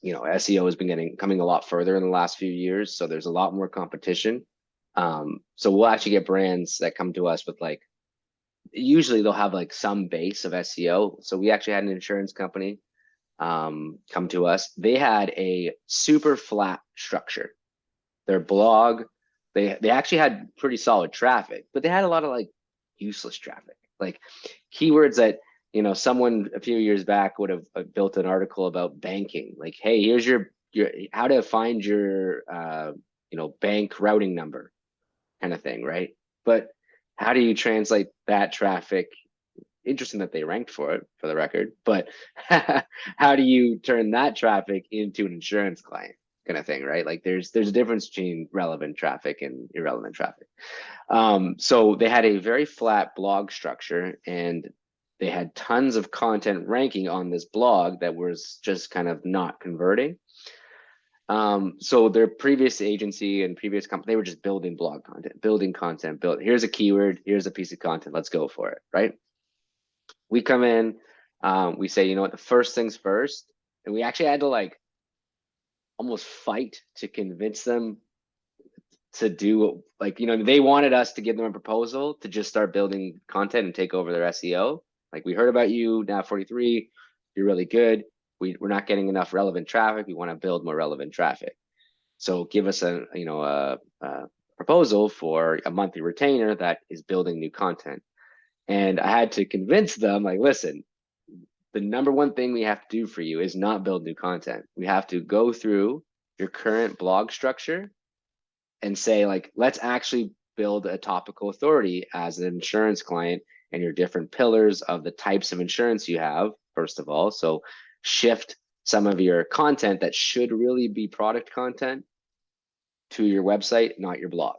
SEO has been coming a lot further in the last few years, so there's a lot more competition. So we'll actually get brands that come to us with like, usually they'll have like some base of SEO. So we actually had an insurance company come to us. They had a super flat structure. Their blog, they actually had pretty solid traffic, but they had a lot of like useless traffic, like keywords that someone a few years back would have built an article about banking, like, hey, here's your how to find your bank routing number, kind of thing, right? But how do you translate that traffic? Interesting that they ranked for it, for the record, but how do you turn that traffic into an insurance client, kind of thing, right? Like there's a difference between relevant traffic and irrelevant traffic. So they had a very flat blog structure, and they had tons of content ranking on this blog that was just kind of not converting. So their previous agency and previous company, they were just building blog content, here's a keyword, here's a piece of content, let's go for it, right? We come in, we say, you know what, the first things first, and we actually had to like almost fight to convince them to do, like, they wanted us to give them a proposal to just start building content and take over their SEO. Like, we heard about you, Nav 43, you're really good. We're not getting enough relevant traffic. We want to build more relevant traffic. So give us a proposal for a monthly retainer that is building new content. And I had to convince them, like, listen, the number one thing we have to do for you is not build new content. We have to go through your current blog structure and say, like, let's actually build a topical authority as an insurance client and your different pillars of the types of insurance you have, first of all. So shift some of your content that should really be product content to your website, not your blog.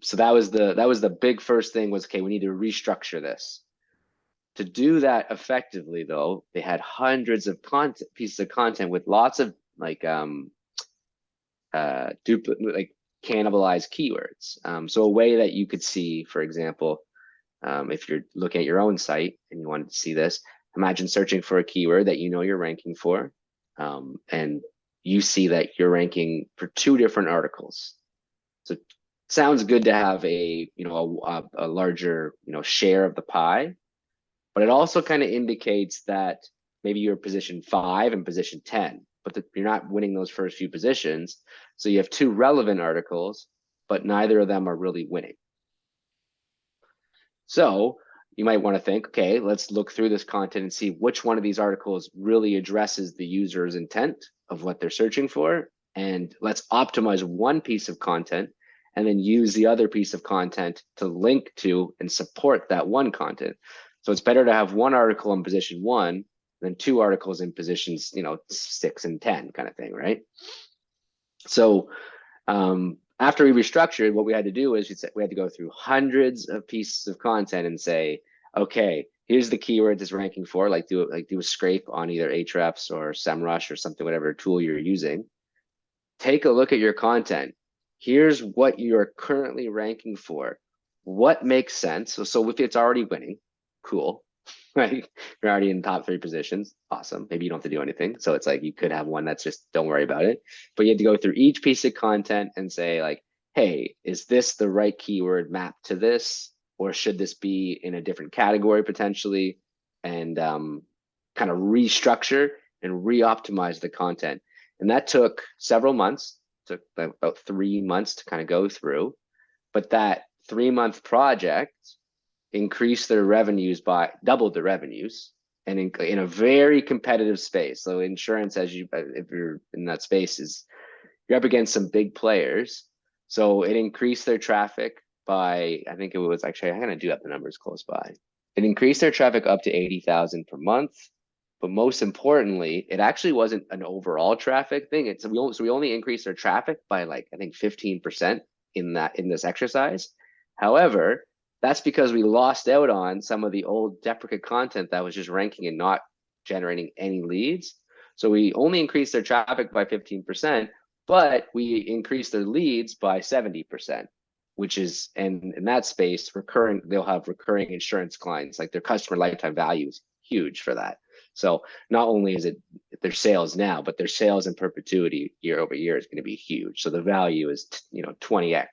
So that was the big first thing, was, okay, we need to restructure this. To do that effectively, though, they had hundreds of pieces of content with lots of like like cannibalized keywords. So a way that you could see, for example, if you're looking at your own site and you wanted to see this, imagine searching for a keyword that you're ranking for, and you see that you're ranking for 2 different articles. So it sounds good to have a larger share of the pie, but it also kind of indicates that maybe you're position 5 and position 10, but you're not winning those first few positions. So you have 2 relevant articles, but neither of them are really winning. So you might want to think, okay, let's look through this content and see which one of these articles really addresses the user's intent of what they're searching for. And let's optimize one piece of content and then use the other piece of content to link to and support that one content. So it's better to have one article in position 1 than 2 articles in positions 6 and 10, kind of thing, right? So after we restructured, what we had to do is we had to go through hundreds of pieces of content and say, okay, here's the keywords it's ranking for, like do a scrape on either Ahrefs or SEMrush or something, whatever tool you're using. Take a look at your content. Here's what you're currently ranking for. What makes sense? So if it's already winning, cool, right? You're already in the top 3 positions. Awesome. Maybe you don't have to do anything. So it's like you could have one that's just, don't worry about it. But you have to go through each piece of content and say, like, hey, is this the right keyword mapped to this? Or should this be in a different category potentially? And kind of restructure and re-optimize the content. And that took several months, took about 3 months to kind of go through. But that 3-month project increased their revenues by doubled the revenues, and in a very competitive space. So insurance, if you're in that space, you're up against some big players. So it increased their traffic by, I think it was actually, I'm going to do have the numbers close by. It increased their traffic up to 80,000 per month. But most importantly, it actually wasn't an overall traffic thing. We only increased their traffic by, like, I think 15% in this exercise. However, that's because we lost out on some of the old duplicate content that was just ranking and not generating any leads. So we only increased their traffic by 15%, but we increased their leads by 70%. which is, and in that space, they'll have recurring insurance clients, like their customer lifetime value is huge for that. So not only is it their sales now, but their sales in perpetuity year over year is going to be huge. So the value is, 20x,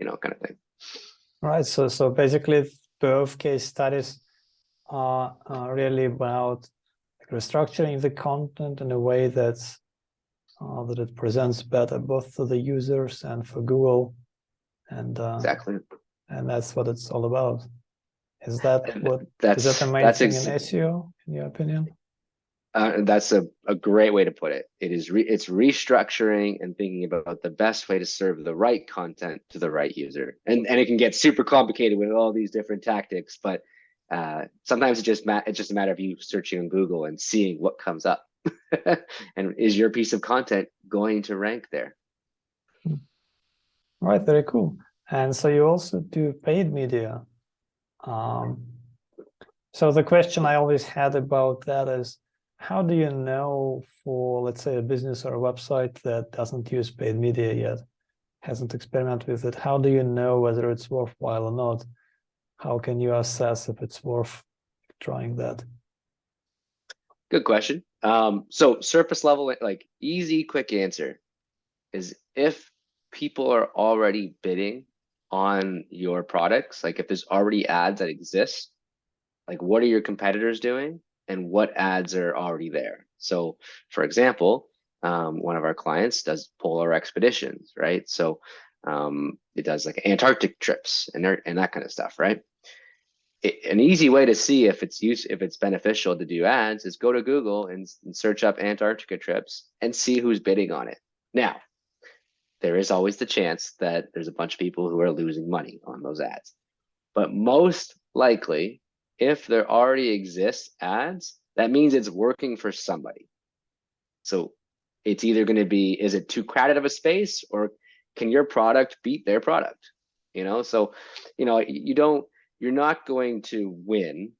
kind of thing. Right. So basically, both case studies are really about restructuring the content in a way that it presents better both to the users and for Google, and Exactly. And that's what it's all about. Is that that's the main thing in SEO, in your opinion? That's a great way to put it. It's restructuring and thinking about the best way to serve the right content to the right user. And it can get super complicated with all these different tactics, but sometimes it's just a matter of you searching on Google and seeing what comes up. And is your piece of content going to rank there? All right, very cool. And so you also do paid media. So the question I always had about that is, how do you know, for, let's say, a business or a website that doesn't use paid media yet, hasn't experimented with it, how do you know whether it's worthwhile or not? How can you assess if it's worth trying that? Good question. So surface level, like easy, quick answer is if people are already bidding on your products, like if there's already ads that exist, like what are your competitors doing and what ads are already there? So for example, one of our clients does polar expeditions, right? So it does like Antarctic trips and that kind of stuff, right? An easy way to see if it's beneficial to do ads is go to Google and search up Antarctica trips and see who's bidding on it. Now, there is always the chance that there's a bunch of people who are losing money on those ads. But most likely, if there already exists ads, that means it's working for somebody. So it's either going to be, is it too crowded of a space, or can your product beat their product? So, you're not going to win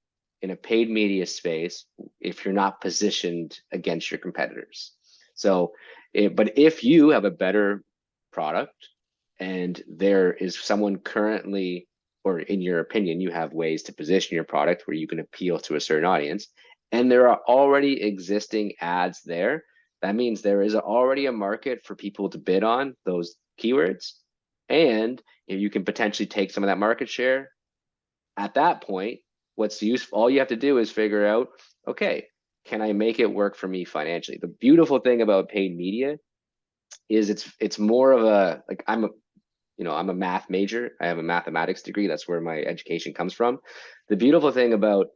in a paid media space if you're not positioned against your competitors. So, but if you have a better product and there is someone currently, or in your opinion, you have ways to position your product where you can appeal to a certain audience, and there are already existing ads there, that means there is already a market for people to bid on those keywords, and you can potentially take some of that market share. At that point, what's useful, all you have to do is figure out, okay, can I make it work for me financially? The beautiful thing about paid media is it's more of a, like, I'm a math major. I have a mathematics degree. That's where my education comes from. The beautiful thing about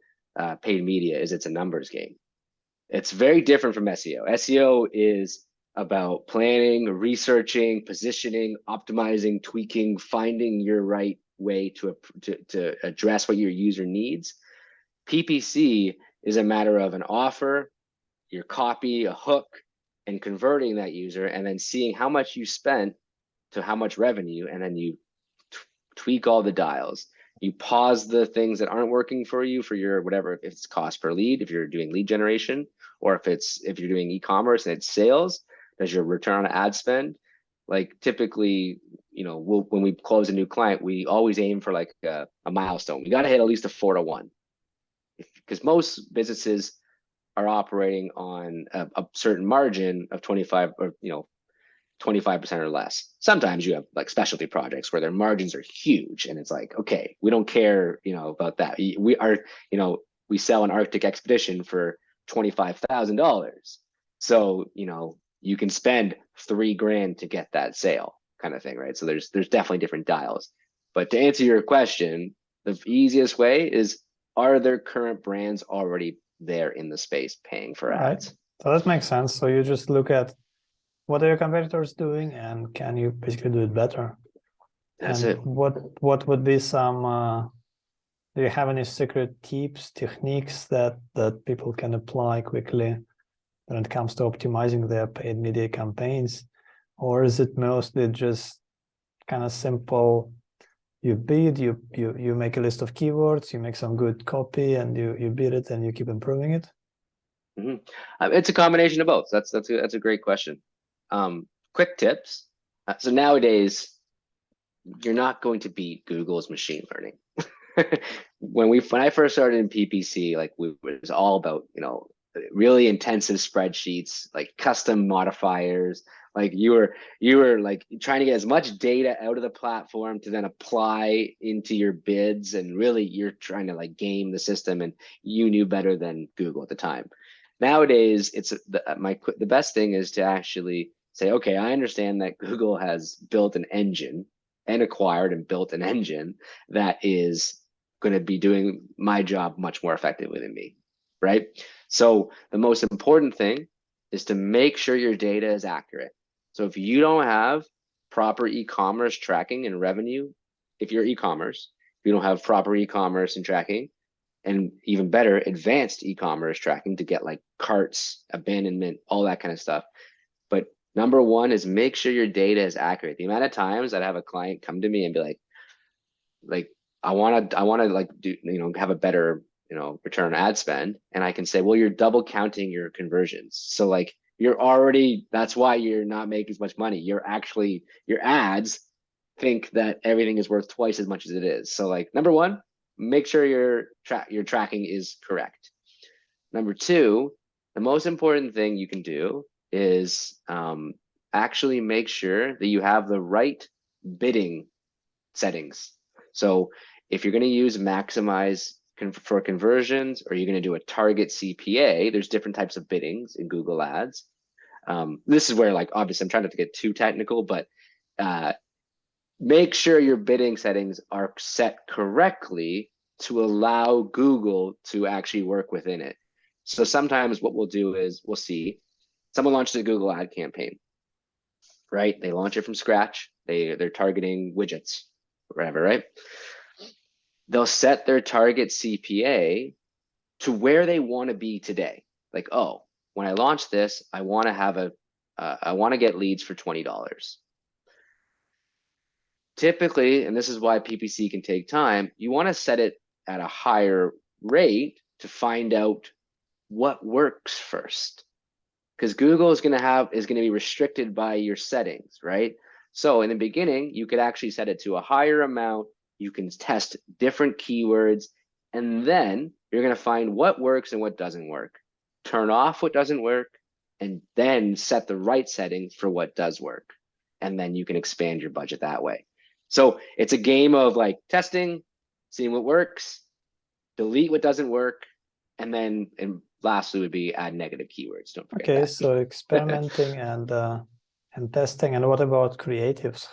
paid media is it's a numbers game. It's very different from SEO. SEO is about planning, researching, positioning, optimizing, tweaking, finding your right way to address what your user needs. PPC is a matter of an offer, your copy, a hook, and converting that user, and then seeing how much you spent to how much revenue, and then you tweak all the dials. You pause the things that aren't working for you for your whatever, if it's cost per lead, if you're doing lead generation, or if you're doing e-commerce and it's sales, does your return on ad spend? Like typically, when we close a new client, we always aim for like a milestone. We got to hit at least a 4-to-1, because most businesses are operating on a certain margin of 25 or 25% or less. Sometimes you have like specialty projects where their margins are huge, and it's like, okay, we don't care, about that. We sell an Arctic expedition for $25,000. So, you can spend $3,000 to get that sale, kind of thing, right? So there's definitely different dials. But to answer your question, the easiest way is, are there current brands already there in the space paying for ads? Right. So that makes sense. So you just look at what are your competitors doing, and can you basically do it better? That's and it. What would be some? Do you have any secret tips, techniques that people can apply quickly when it comes to optimizing their paid media campaigns, or is it mostly just kind of simple? You bid, you make a list of keywords, you make some good copy, and you bid it, and you keep improving it. Mm-hmm. It's a combination of both. That's a great question. Quick tips. So nowadays, you're not going to beat Google's machine learning. When I first started in PPC, like it was all about, really intensive spreadsheets, like custom modifiers. Like you were like trying to get as much data out of the platform to then apply into your bids, and really you're trying to like game the system, and you knew better than Google at the time. Nowadays, it's the best thing is to actually say, okay, I understand that Google has built an engine and acquired and built an engine that is going to be doing my job much more effectively than me, right? So the most important thing is to make sure your data is accurate. So if you don't have proper e-commerce tracking and revenue, if you're e-commerce, if you don't have proper e-commerce and tracking, and even better, advanced e-commerce tracking to get like carts, abandonment, all that kind of stuff. But number one is make sure your data is accurate. The amount of times I'd have a client come to me and be like, I want to like do, have a better, return on ad spend. And I can say, well, you're double counting your conversions. So like that's why you're not making as much money. Your ads think that everything is worth twice as much as it is. So like, number one, make sure your tracking is correct. Number two, the most important thing you can do is actually make sure that you have the right bidding settings. So if you're going to use maximize for conversions, or you're going to do a target CPA, there's different types of biddings in Google Ads. This is where, like, obviously I'm trying not to get too technical, but make sure your bidding settings are set correctly to allow Google to actually work within it. So sometimes what we'll do is we'll see someone launches a Google ad campaign, right? They launch it from scratch. They're targeting widgets, whatever, right? They'll set their target CPA to where they want to be today. Like, oh, when I launch this, I want to have I want to get leads for $20. Typically, and this is why PPC can take time, you want to set it at a higher rate to find out what works first. Because Google is going to be restricted by your settings, right? So in the beginning, you could actually set it to a higher amount. You can test different keywords, and then you're going to find what works and what doesn't work. Turn off what doesn't work, and then set the right settings for what does work. And then you can expand your budget that way. So it's a game of like testing, seeing what works, delete what doesn't work, and then lastly would be add negative keywords. Don't forget that. So experimenting and testing. And what about creatives?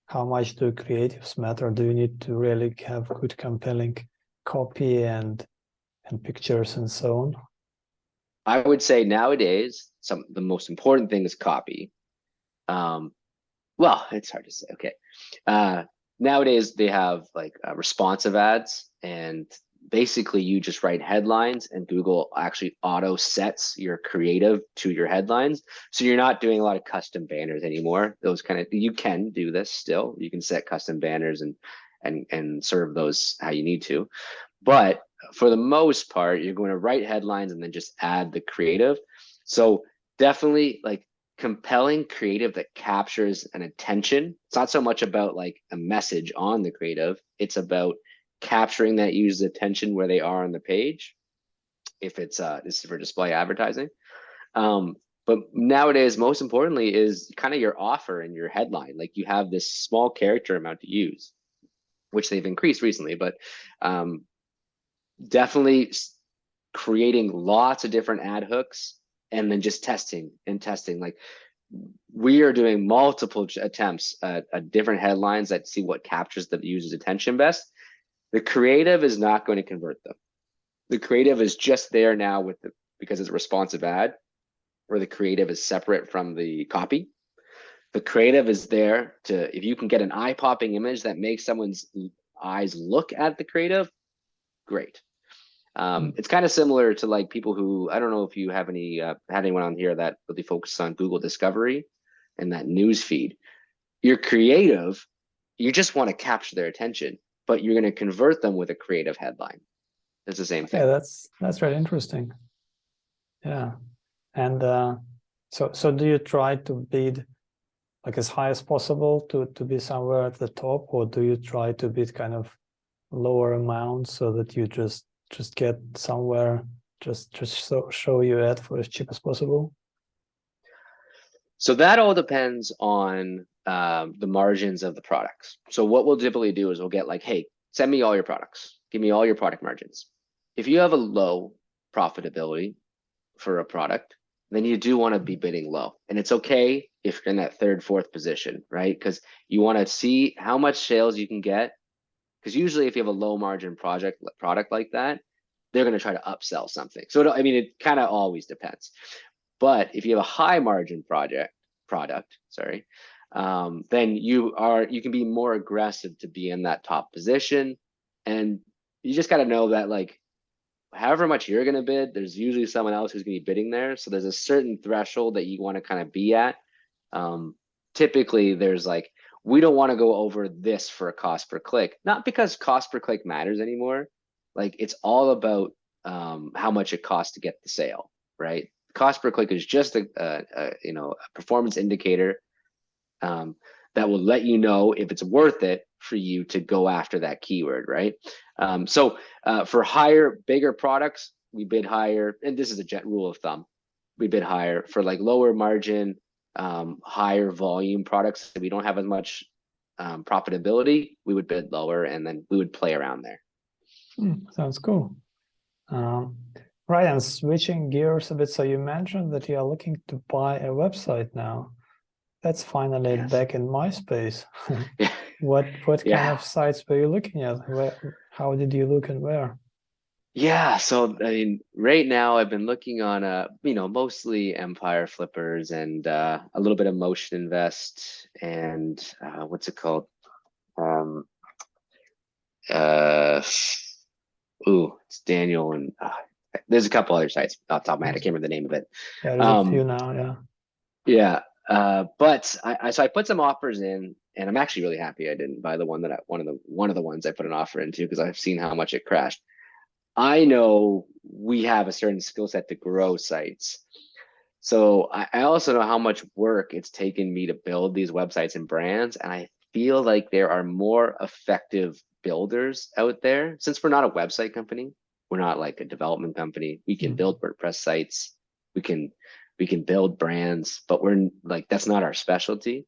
How much do creatives matter? Do you need to really have good, compelling copy and pictures and so on? I would say nowadays, the most important thing is copy. Well, it's hard to say. Okay. Nowadays they have like responsive ads, and basically you just write headlines and Google actually auto sets your creative to your headlines. So you're not doing a lot of custom banners anymore. You can do this still. You can set custom banners and serve those how you need to. But for the most part, you're going to write headlines and then just add the creative. So definitely like compelling creative that captures an attention. It's not so much about like a message on the creative. It's about capturing that user's attention where they are on the page. If it's this is for display advertising. But nowadays, most importantly is kind of your offer and your headline. Like you have this small character amount to use, which they've increased recently, but definitely creating lots of different ad hooks and then just testing. Like we are doing multiple attempts at different headlines that see what captures the user's attention best. The creative is not going to convert them. The creative is just there now because it's a responsive ad, where the creative is separate from the copy. The creative is there if you can get an eye-popping image that makes someone's eyes look at the creative, great. It's kind of similar to like people who, I don't know if you have had anyone on here that really focuses on Google Discovery and that news feed. You're creative, you just want to capture their attention, but you're going to convert them with a creative headline. It's the same thing. Yeah, that's really interesting. Yeah. And so do you try to bid like as high as possible to be somewhere at the top, or do you try to bid kind of lower amounts so that you just get somewhere, just show your ad for as cheap as possible? So that all depends on the margins of the products. So what we'll typically do is we'll get like, hey, send me all your products. Give me all your product margins. If you have a low profitability for a product, then you do want to be bidding low. And it's okay if you're in that third, fourth position, right? Because you want to see how much sales you can get. Because usually if you have a low margin product like that, they're going to try to upsell something. So it kind of always depends. But if you have a high margin product, then you can be more aggressive to be in that top position. And you just got to know that like, however much you're going to bid, there's usually someone else who's going to be bidding there. So there's a certain threshold that you want to kind of be at. Typically there's like, we don't want to go over this for a cost per click, not because cost per click matters anymore. Like it's all about how much it costs to get the sale, right? Cost per click is just a performance indicator that will let you know if it's worth it for you to go after that keyword, right? So for bigger products, we bid higher, and this is a rule of thumb. We bid higher for like lower margin, higher volume products that we don't have as much profitability. We would bid lower, and then we would play around there. Sounds cool. Right, and switching gears a bit. So you mentioned that you are looking to buy a website now. That's finally back in MySpace. What kind of sites were you looking at? How did you look and where? Yeah, so I mean, right now I've been looking on mostly Empire Flippers and a little bit of Motion Invest and what's it called? It's Daniel and there's a couple other sites off the top of my head. I can't remember the name of it. Yeah, there's a few now. Yeah. But I put some offers in, and I'm actually really happy I didn't buy the one that one of the ones I put an offer into, because I've seen how much it crashed. I know we have a certain skill set to grow sites. So I also know how much work it's taken me to build these websites and brands. And I feel like there are more effective builders out there. Since we're not a website company, we're not like a development company. We can build WordPress sites. We can build brands, but we're like, that's not our specialty.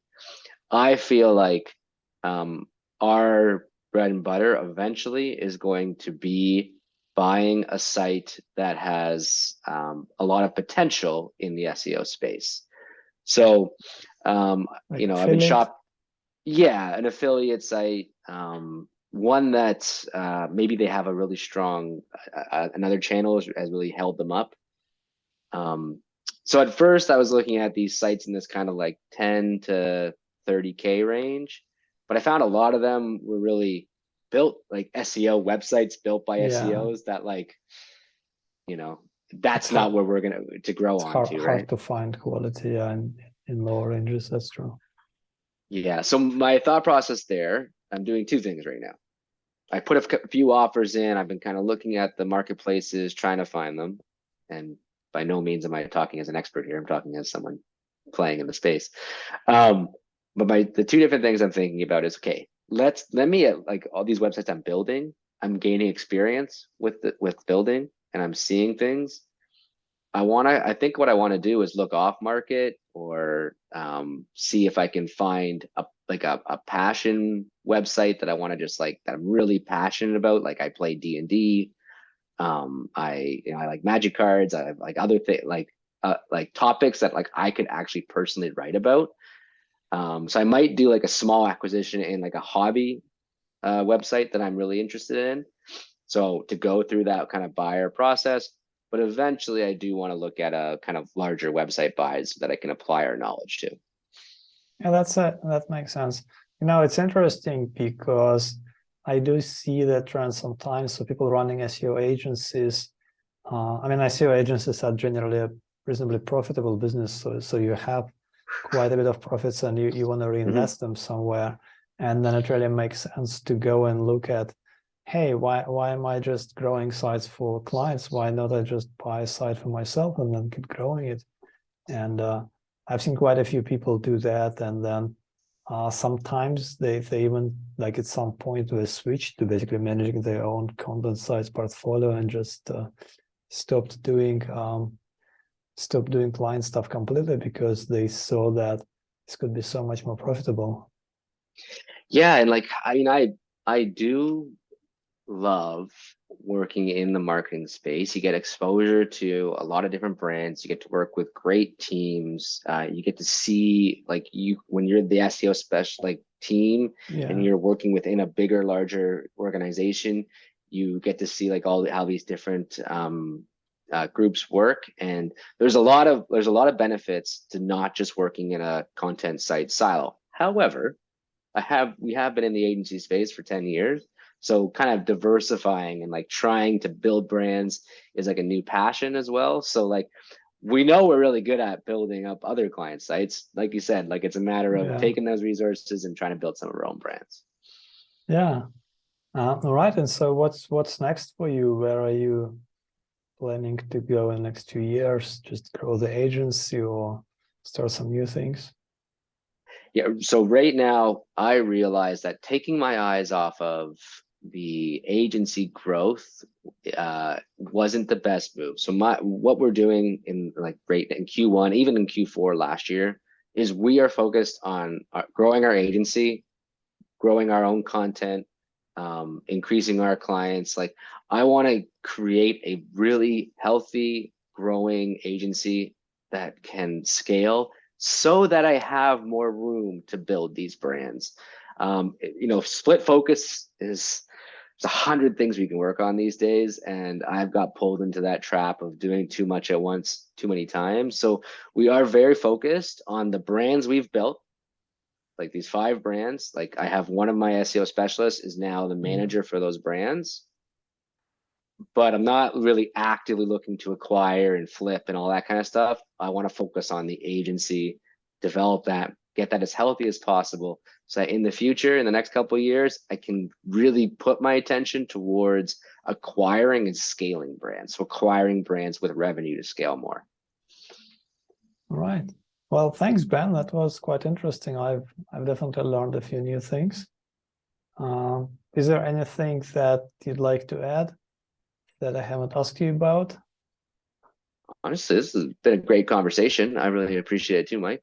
I feel like our bread and butter eventually is going to be buying a site that has a lot of potential in the SEO space. So, I've been an affiliate site, one that maybe they have a really strong, another channel has really held them up. So at first I was looking at these sites in this kind of like 10 to 30K range, but I found a lot of them were really built like SEO websites built by SEOs that like, that's not where we're going to grow onto, right? Hard to find quality in lower ranges. That's true. Yeah. So my thought process there, I'm doing two things right now. I put a few offers in. I've been kind of looking at the marketplaces, trying to find them. And by no means am I talking as an expert here. I'm talking as someone playing in the space. But the two different things I'm thinking about is, okay, let me like all these websites I'm building, I'm gaining experience with building, and I'm seeing things. I think what I want to do is look off market or see if I can find a passion website that I want to just like, that I'm really passionate about. Like I play D&D. I like magic cards. I have like other things like topics that like I could actually personally write about. So I might do like a small acquisition in like a hobby website that I'm really interested in. So to go through that kind of buyer process, but eventually I do want to look at a kind of larger website buys that I can apply our knowledge to. Yeah, that makes sense. It's interesting because I do see that trend sometimes. So people running SEO agencies, SEO agencies are generally a reasonably profitable business. So you have quite a bit of profits and you want to reinvest them somewhere. And then it really makes sense to go and look at, hey, why am I just growing sites for clients? Why not I just buy a site for myself and then keep growing it? And I've seen quite a few people do that, and then sometimes they even, like, at some point they switch to basically managing their own content sites portfolio and just stopped doing client stuff completely because they saw that this could be so much more profitable. Yeah, and like I do love working in the marketing space. You get exposure to a lot of different brands. You get to work with great teams. You get to see, like, when you're the SEO special team, and you're working within a bigger, larger organization, you get to see like how these different groups work. And there's a lot of benefits to not just working in a content site silo. However, we have been in the agency space for 10 years. So kind of diversifying and like trying to build brands is like a new passion as well. So like, we know we're really good at building up other client sites. Like you said, like, it's a matter of taking those resources and trying to build some of our own brands. Yeah. All right. And so what's next for you? Where are you planning to go in the next 2 years? Just grow the agency or start some new things? Yeah, so right now I realize that taking my eyes off of the agency growth wasn't the best move. So what we're doing in Q1, even in Q4 last year, is we are focused on growing our agency, growing our own content, increasing our clients. Like, I want to create a really healthy, growing agency that can scale, so that I have more room to build these brands. Split focus there's 100 things we can work on these days, and I've got pulled into that trap of doing too much at once too many times. So we are very focused on the brands we've built, like these 5 brands. Like, I have one of my SEO specialists is now the manager for those brands, but I'm not really actively looking to acquire and flip and all that kind of stuff. I want to focus on the agency, develop that, get that as healthy as possible, so that in the future, in the next couple of years, I can really put my attention towards acquiring and scaling brands. So acquiring brands with revenue to scale more. All right. Well, thanks, Ben. That was quite interesting. I've definitely learned a few new things. Is there anything that you'd like to add that I haven't asked you about? Honestly, this has been a great conversation. I really appreciate it too, Mike.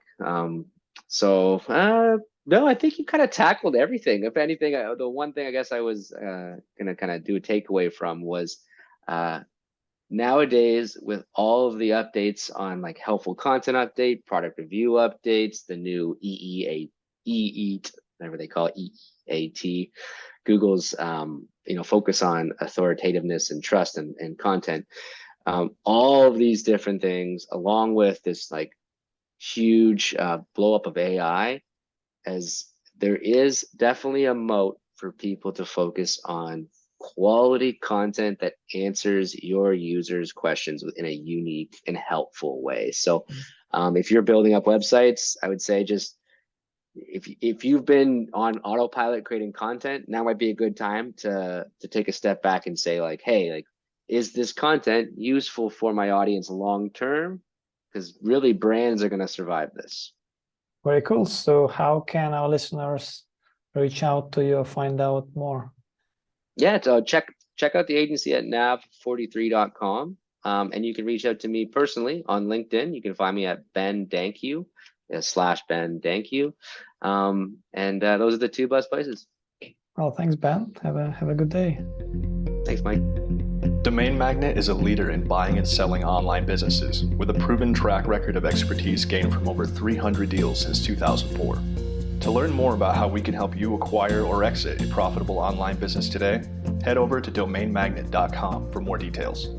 No, I think you kind of tackled everything. If anything, the one thing I guess I was gonna kind of do a takeaway from was nowadays, with all of the updates on like helpful content update, product review updates, the new EEAT, whatever they call it, EEAT, Google's focus on authoritativeness and trust and content, all of these different things, along with this like huge blow up of AI, as there is definitely a moat for people to focus on quality content that answers your users' questions in a unique and helpful way. So if you're building up websites, I would say just, if you've been on autopilot creating content, now might be a good time to take a step back and say like, hey, like, is this content useful for my audience long term? Because really, brands are going to survive this. Very cool. So how can our listeners reach out to you or find out more? Yeah, so check out the agency at nav43.com. And you can reach out to me personally on LinkedIn. You can find me at Ben Dankiw, /Ben Dankiw. And those are the 2 best places. Well, thanks, Ben. Have a good day. Thanks, Mike. Domain Magnet is a leader in buying and selling online businesses, with a proven track record of expertise gained from over 300 deals since 2004. To learn more about how we can help you acquire or exit a profitable online business today, head over to domainmagnet.com for more details.